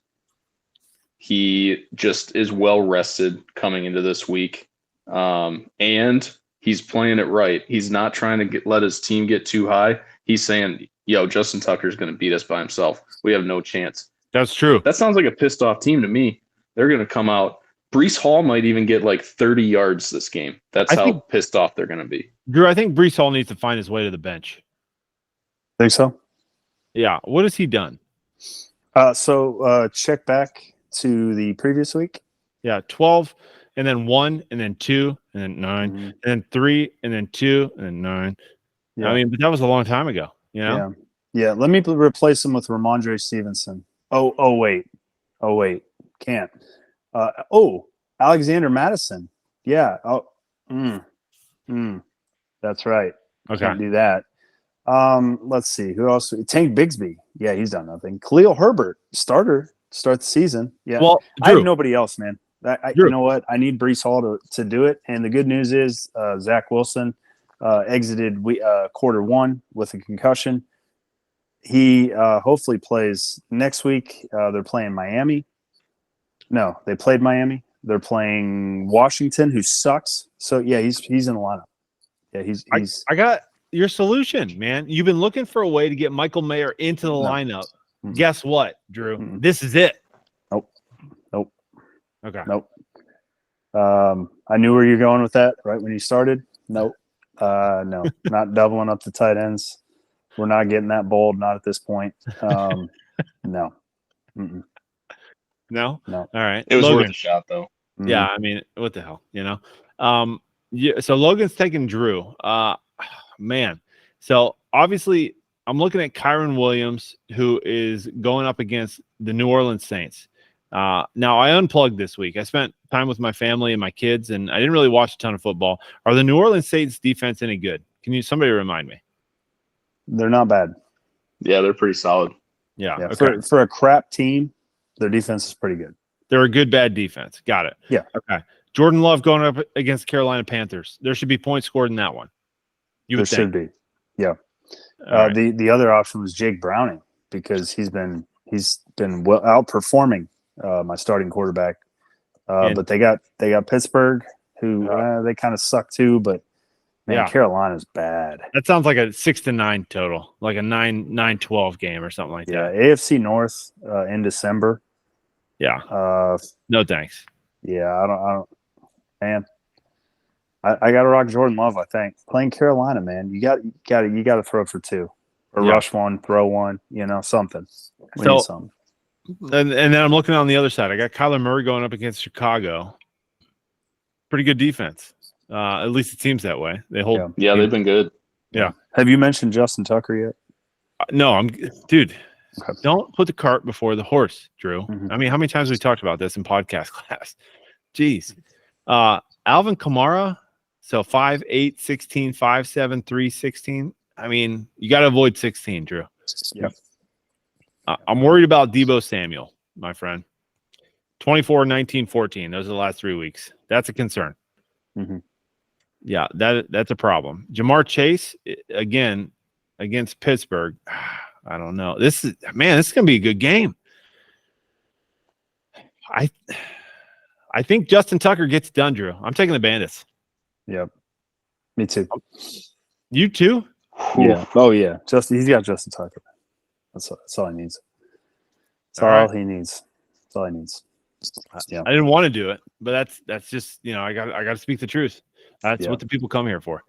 he just is well rested coming into this week. And he's playing it right. He's not trying to let his team get too high. He's saying, Justin Tucker's going to beat us by himself. We have no chance. That's true. That sounds like a pissed off team to me. They're going to come out. Breece Hall might even get like 30 yards this game. That's how pissed off they're going to be. Drew, I think Breece Hall needs to find his way to the bench. Think so? Yeah. What has he done? So check back to the previous week. Yeah, 12. And then 1, and then 2, and then 9, and then 3, and then 2, and then 9. Yeah. I mean, but that was a long time ago, Yeah. Let me replace him with Ramondre Stevenson. Oh wait, can't. Alexander Madison. Yeah. That's right. Okay. Can't do that. Let's see who else. Tank Bigsby. Yeah, he's done nothing. Khalil Herbert, starter, start the season. Yeah. Well, Drew, I have nobody else, man. You know what? I need Breece Hall to do it. And the good news is Zach Wilson exited quarter one with a concussion. He hopefully plays next week. They're playing Miami. No, they played Miami. They're playing Washington, who sucks. So, yeah, he's in the lineup. Yeah, he's. I got your solution, man. You've been looking for a way to get Michael Mayer into the lineup. Guess what, Drew? This is it. Nope. Okay. Nope. I knew where you're going with that right when you started. Nope. No, not doubling up the tight ends. We're not getting that bold. Not at this point. No. Mm-mm. No. All right. It was worth a shot, though. Yeah. I mean, what the hell, Yeah. So Logan's taking Drew. Man. So obviously, I'm looking at Kyron Williams, who is going up against the New Orleans Saints. Now, I unplugged this week. I spent time with my family and my kids, and I didn't really watch a ton of football. Are the New Orleans Saints defense any good? Somebody remind me? They're not bad. Yeah, they're pretty solid. Yeah. Yeah, Okay. for a crap team, their defense is pretty good. They're a good, bad defense. Got it. Yeah. Okay. Jordan Love going up against Carolina Panthers. There should be points scored in that one. There should be. Yeah. All right. The other option was Jake Browning because he's been well outperforming my starting quarterback. But they got Pittsburgh, who they kind of suck too. But man, Carolina's bad. That sounds like a 6-9 total, like a 9-12 game or something like that. AFC North in December. Yeah. No thanks. Yeah, I don't. Man, I got to rock Jordan Love. I think playing Carolina, man, you got to throw for two, or rush one, throw one. Something. We need something. And then I'm looking on the other side. I got Kyler Murray going up against Chicago. Pretty good defense. At least it seems that way. They hold. Yeah, they've been good. Yeah. Have you mentioned Justin Tucker yet? No, dude. Okay. Don't put the cart before the horse, Drew. Mm-hmm. I mean, how many times have we talked about this in podcast class? Jeez. Alvin Kamara, so 5'8", 16, 5'7", 316. I mean, you got to avoid 16, Drew. Yeah. I'm worried about Deebo Samuel, my friend. 24, 19, 14. Those are the last 3 weeks. That's a concern. Mm-hmm. Yeah, that's a problem. Jamar Chase, again, against Pittsburgh. I don't know. This is going to be a good game. I think Justin Tucker gets done, Drew. I'm taking the Bandits. Yep. Me too. You too? Yeah. Oh, yeah. He's got Justin Tucker. That's all he needs. That's all he needs. That's all he needs. Yeah. I didn't want to do it, but that's just, I got to speak the truth. That's what the people come here for.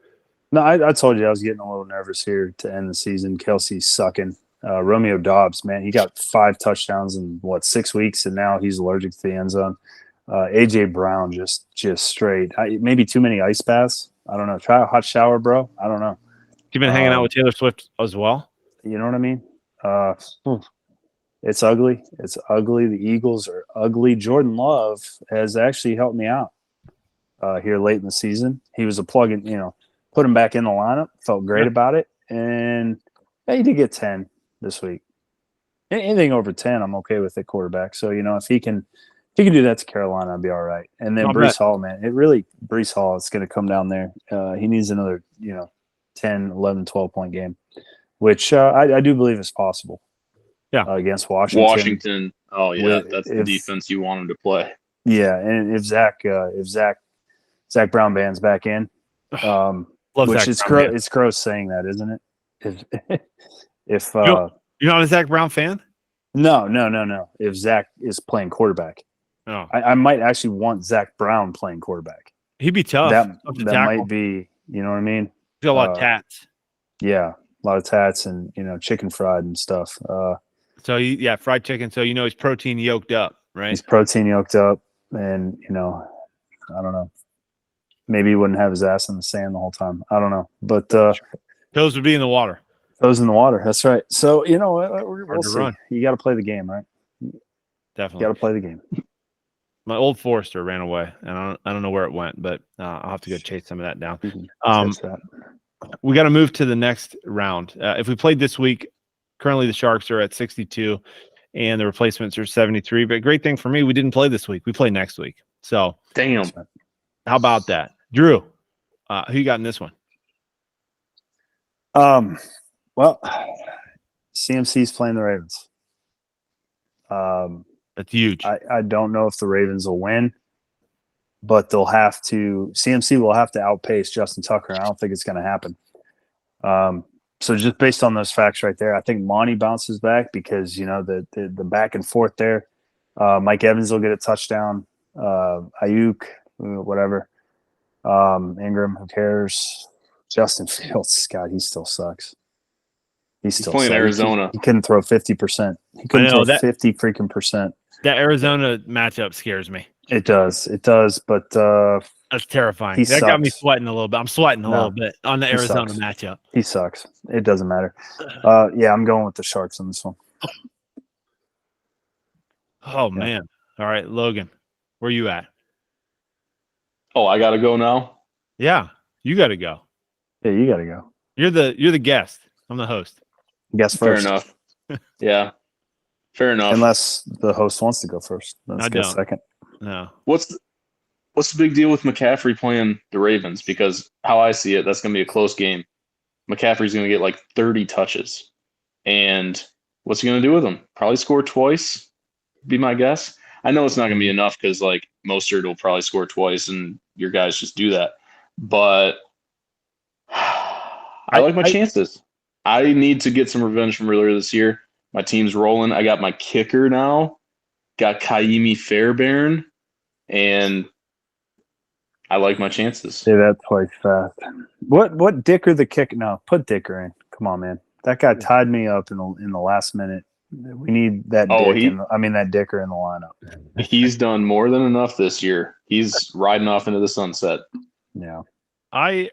No, I told you I was getting a little nervous here to end the season. Kelsey's sucking. Romeo Dobbs, man, he got 5 touchdowns in 6 weeks, and now he's allergic to the end zone. AJ Brown just straight. Maybe too many ice baths. I don't know. Try a hot shower, bro. I don't know. You've been hanging out with Taylor Swift as well. You know what I mean? It's ugly. It's ugly. The Eagles are ugly. Jordan Love has actually helped me out here late in the season. He was a plug-in, put him back in the lineup. Felt great about it. And he did get 10 this week. Anything over 10, I'm okay with at quarterback. So, if he can do that to Carolina, I'll be all right. And then Breece Hall, man, Breece Hall, it's going to come down there. He needs another, 10, 11, 12-point game, which I do believe is possible. Yeah. Against Washington. Oh, yeah. That's the defense you want him to play. Yeah. And if Zach Brown Band's back in, which it's gross saying that, isn't it? If you're not a Zach Brown fan? No. If Zach is playing quarterback, I might actually want Zach Brown playing quarterback. He'd be tough. That might be, you know what I mean? He's got a lot of tats. Yeah, a lot of tats and chicken fried and stuff. So fried chicken. So he's protein yoked up, right? He's protein yoked up, and I don't know. Maybe he wouldn't have his ass in the sand the whole time. I don't know, but toes would be in the water. Toes in the water. That's right. So we'll see. Run. You got to play the game, right? Definitely. You got to play the game. My old Forester ran away, and I don't know where it went, but I'll have to go chase some of that down. We got to move to the next round. If we played this week, currently the Sharks are at 62, and the replacements are 73. But great thing for me, we didn't play this week. We play next week. So damn. How about that, Drew? Who you got in this one? Well, CMC's playing the Ravens. That's huge. I don't know if the Ravens will win, but CMC will have to outpace Justin Tucker. I don't think it's going to happen. So just based on those facts right there, I think Monty bounces back because, the back and forth there. Mike Evans will get a touchdown. Ayuk, whatever. Ingram, who cares? Justin Fields, God, he still sucks. He's playing Arizona. He couldn't throw 50%. He couldn't throw 50 freaking percent. That Arizona matchup scares me. It does, but that's terrifying. That got me sweating a little bit. I'm sweating a little bit on the Arizona matchup. He sucks. It doesn't matter. I'm going with the Sharks on this one. Oh man! All right, Logan, where you at? Oh, I gotta go now. Yeah, you got to go. Yeah, you got to go. You're the guest. I'm the host. Guess Fair first. enough. Yeah. Fair enough. Unless the host wants to go first. Let's I go don't. second. No. What's the big deal with McCaffrey playing the Ravens? Because how I see it, that's going to be a close game. McCaffrey's going to get like 30 touches. And what's he going to do with them? Probably score twice, be my guess. I know it's not going to be enough because like Mostert will probably score twice and your guys just do that. But I like my chances. I need to get some revenge from earlier this year. My team's rolling. I got my kicker now. Got Kaimi Fairbairn. And I like my chances. Say that twice fast. What Dicker the kick? No, put Dicker in. Come on, man. That guy tied me up in the last minute. We need that that Dicker in the lineup. He's done more than enough this year. He's riding off into the sunset. Yeah. I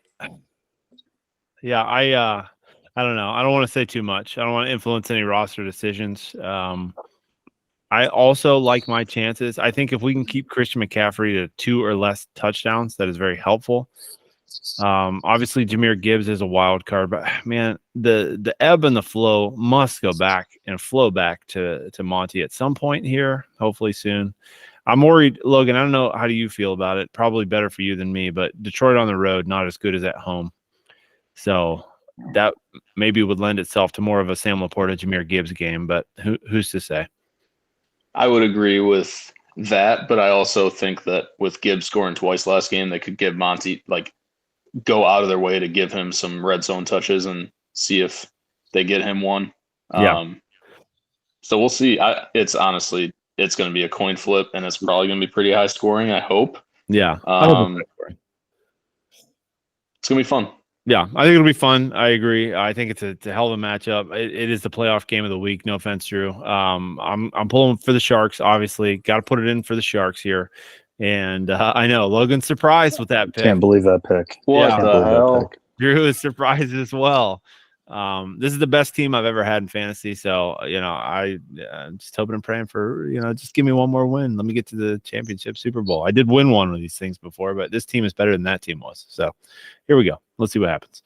don't know. I don't want to say too much. I don't want to influence any roster decisions. I also like my chances. I think if we can keep Christian McCaffrey to 2 or less touchdowns, that is very helpful. Obviously, Jahmyr Gibbs is a wild card, but man, the ebb and the flow must go back and flow back to Monty at some point here, hopefully soon. I'm worried, Logan. I don't know, how do you feel about it? Probably better for you than me, but Detroit on the road, not as good as at home. So that maybe would lend itself to more of a Sam Laporta, Jahmyr Gibbs game, but who's to say? I would agree with that, but I also think that with Gibbs scoring twice last game, they could give Monty go out of their way to give him some red zone touches and see if they get him one. Yeah. So we'll see. It's going to be a coin flip, and it's probably going to be pretty high scoring, I hope. Yeah. It's going to be fun. Yeah, I think it'll be fun. I agree. I think it's a hell of a matchup. It is the playoff game of the week. No offense, Drew. I'm pulling for the Sharks. Obviously, got to put it in for the Sharks here. And I know Logan's surprised with that pick. Can't believe that pick. What the hell? Drew is surprised as well. This is the best team I've ever had in fantasy. So, I'm just hoping and praying for, just give me one more win. Let me get to the championship Super Bowl. I did win one of these things before, but this team is better than that team was. So here we go. Let's see what happens.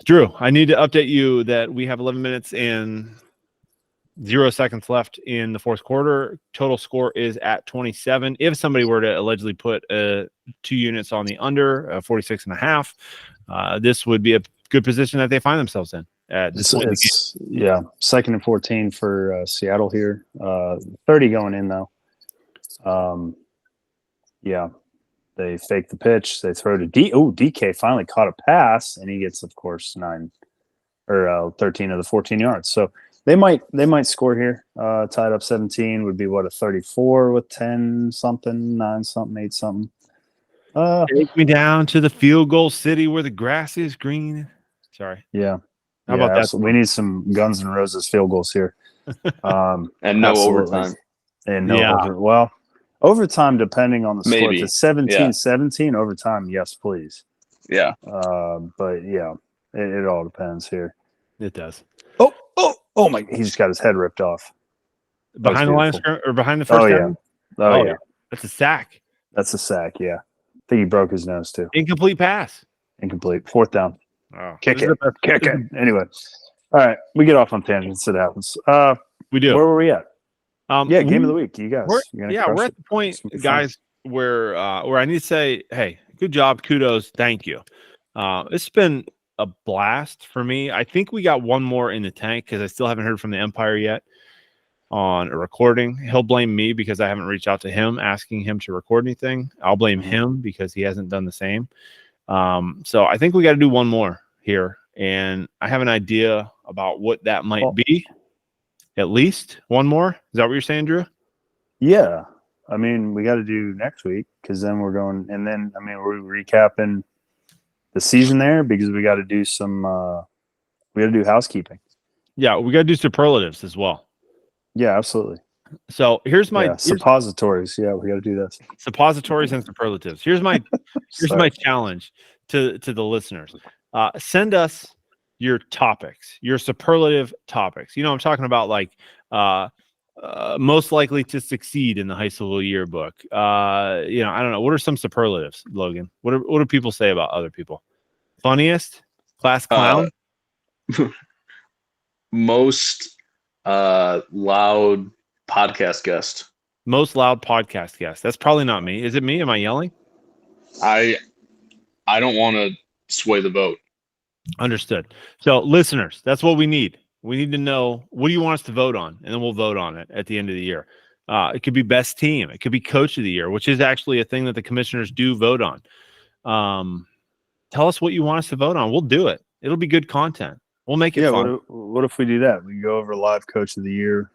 Drew, I need to update you that we have 11 minutes and 0 seconds left in the fourth quarter. Total score is at 27. If somebody were to allegedly put 2 units on the under 46.5, this would be a good position that they find themselves in at this point. Yeah, 2nd and 14 for Seattle here. 30 going in though. Yeah, they fake the pitch. They throw to DK finally caught a pass, and he gets, of course, 13 of the 14 yards. So they might score here. Tied up 17 would be a 34 with 10 something, 9 something, 8 something. Take me down to the field goal city where the grass is green. Sorry. Yeah. How about that? We need some Guns N' Roses field goals here. And no overtime. And no overtime, depending on the score. If it's 17-17, overtime, yes, please. Yeah. But yeah, it all depends here. It does. Oh my! He just got his head ripped off. Behind the line of scrimmage or behind the first down? Oh yeah. That's a sack. That's a sack, yeah. I think he broke his nose too. Incomplete pass. Incomplete. 4th down. Oh, Kick it. Anyway. All right. We get off on tangents. It happens. We do. Where were we at? Game of the week. You guys. We're at the point, guys, where I need to say, hey, good job, kudos, thank you. It's been a blast for me. I think we got one more in the tank because I still haven't heard from the Empire yet on a recording. He'll blame me because I haven't reached out to him asking him to record anything. I'll blame him because he hasn't done the same. So I think we got to do one more here, and I have an idea about what that might be. At least one more. Is that what you're saying, Drew? Yeah. I mean, we got to do next week because then we're going, and then we're recapping the season there because we got to do some. We got to do housekeeping. Yeah, we got to do superlatives as well. Yeah, absolutely. So here's my suppositories. Yeah, we got to do this. Suppositories and superlatives. Here's my my challenge to the listeners. Send us your topics, your superlative topics. I'm talking about like most likely to succeed in the high school yearbook. I don't know. What are some superlatives, Logan? What do people say about other people? Funniest, class clown, Most loud podcast guest. most loud podcast guest. That's probably not me. Is it me? Am I yelling? I don't want to sway the vote. Understood. So, listeners, that's what we need. We need to know, what do you want us to vote on? And then we'll vote on it at the end of the year. It could be best team. It could be coach of the year, which is actually a thing that the commissioners do vote on. Tell us what you want us to vote on. We'll do it. It'll be good content. We'll make it fun. What if we do that? We go over live coach of the year,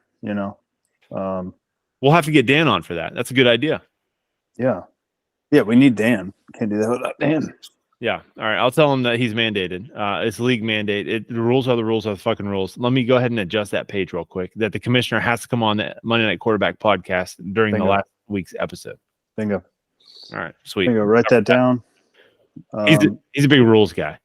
We'll have to get Dan on for that. That's a good idea. Yeah, we need Dan. Can't do that without Dan. Yeah. All right. I'll tell him that he's mandated. It's league mandate. The rules are the fucking rules. Let me go ahead and adjust that page real quick. That the commissioner has to come on the Monday Night Quarterback podcast during the last week's episode. Bingo. All right. Sweet. Bingo. Write that down. He's a big rules guy.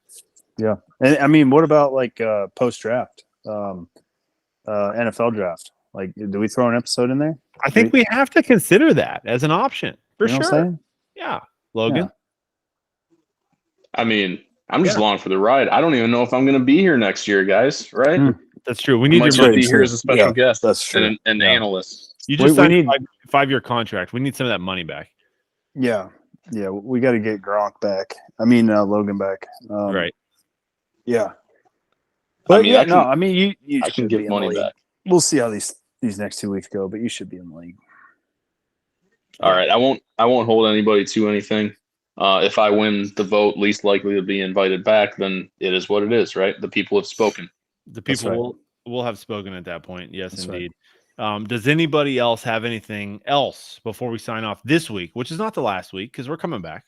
Yeah. And I mean, what about like post draft, NFL draft? Like, do we throw an episode in there? I think we have to consider that as an option for You know sure. what I'm saying? Yeah. Logan. Yeah. I mean, I'm just along for the ride. I don't even know if I'm going to be here next year, guys. Right? That's true. We I need might your just be here as a special guest. That's true. And an analyst. You just we signed need- a 5-year contract. We need some of that money back. Yeah. We got to get Gronk back. I mean, Logan back. Right. Yeah. But I you I should can be get in money the league. back. We'll see how these next 2 weeks go, but you should be in the league. All right. I won't hold anybody to anything. If I win the vote, least likely to be invited back, then it is what it is, right? The people have spoken. The people will have spoken at that point. Yes, That's indeed. Does anybody else have anything else before we sign off this week, which is not the last week because we're coming back?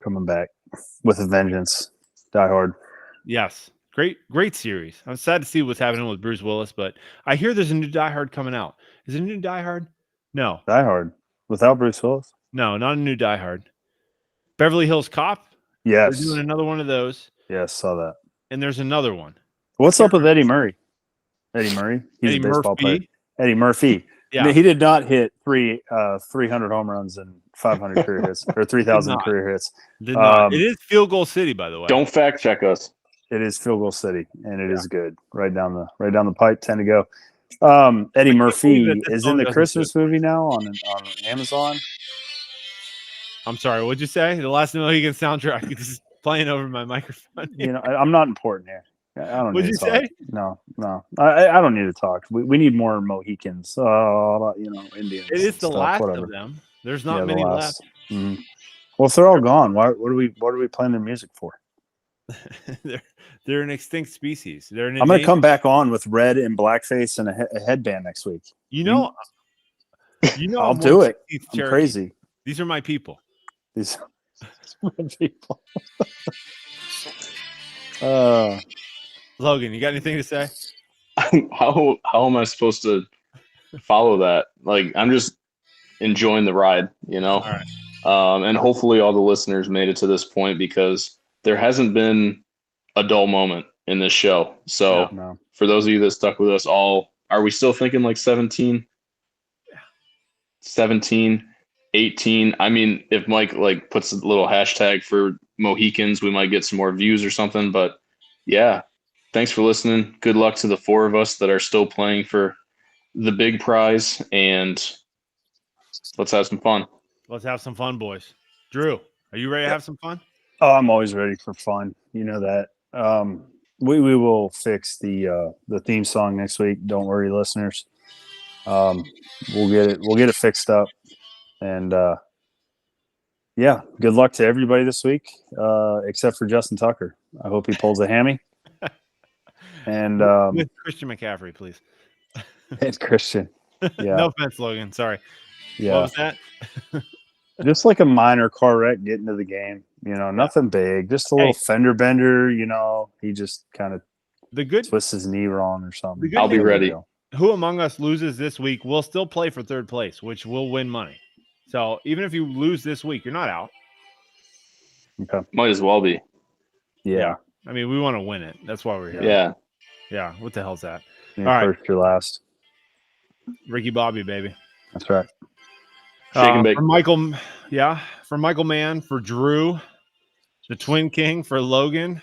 Coming back with a vengeance. Die Hard. Yes. Great series. I'm sad to see what's happening with Bruce Willis, but I hear there's a new Die Hard coming out. Is it a new Die Hard? No. Die Hard. Without Bruce Willis? No, not a new Die Hard. Beverly Hills Cop. Yes. They're doing another one of those. Yes, saw that. And there's another one. What's up with Eddie Murray? He's Eddie a baseball Murphy. player. Eddie Murphy. Yeah. He did not hit 300 home runs and 500 career hits or 3,000 career hits. Did not. It is Field Goal City, by the way. Don't fact check us. It is Field Goal City, and it is good. Right down the pipe, 10 to go. Eddie Murphy is in the Christmas movie now on Amazon. I'm sorry, what'd you say? The Last Mohican soundtrack is playing over my microphone. I'm not important here. I don't What'd need you to talk. say? No. I don't need to talk. We need more Mohicans. Indians. It is the stuff, last whatever. of them. There's not many left. Mhm. Well, if they're all gone, what are we playing their music for? They're an extinct species. They're an I'm going to come back on with red and blackface and a headband next week. I'll I'll do it. I'm crazy. These are my people. These red people. Logan, you got anything to say? How am I supposed to follow that? Like, I'm just enjoying the ride, All right. And hopefully all the listeners made it to this point because there hasn't been a dull moment in this show. So No. for those of you that stuck with us all, are we still thinking like 17? Yeah. 17, 18. I mean, if Mike like puts a little hashtag for Mohicans, we might get some more views or something. But yeah, thanks for listening. Good luck to the 4 of us that are still playing for the big prize, and let's have some fun. Let's have some fun, boys. Drew, are you ready to have some fun? Oh, I'm always ready for fun. You know that. We will fix the theme song next week. Don't worry, listeners. We'll get it fixed up. And yeah, good luck to everybody this week, except for Justin Tucker. I hope he pulls a hammy. And With Christian McCaffrey, please. it's Christian. Yeah. No offense, Logan. Sorry. Yeah. What was that? Just like a minor car wreck getting to the game. Nothing big. Just a little fender bender. He just kind of twists his knee wrong or something. I'll be ready. Who among us loses this week will still play for third place, which will win money. So even if you lose this week, you're not out. Okay. Might as well be. Yeah. I mean, we want to win it. That's why we're here. Yeah. Yeah. What the hell's that? You're All right. first, you're last. Ricky Bobby, baby. That's right. Shake and bake. For Michael, for Michael Mann, for Drew, the Twin King, for Logan.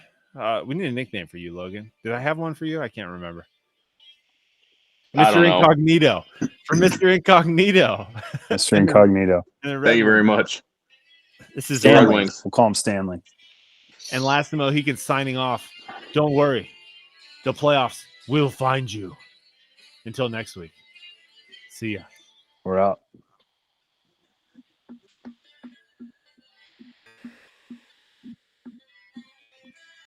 We need a nickname for you, Logan. Did I have one for you? I can't remember. I don't Mr. know. Incognito. For Mr. Incognito. Mr. Incognito. Thank you very much. This is Red Stanley. Stanley. Wings. We'll call him Stanley. And last the Mohicans signing off. Don't worry. The playoffs will find you. Until next week. See ya. We're out.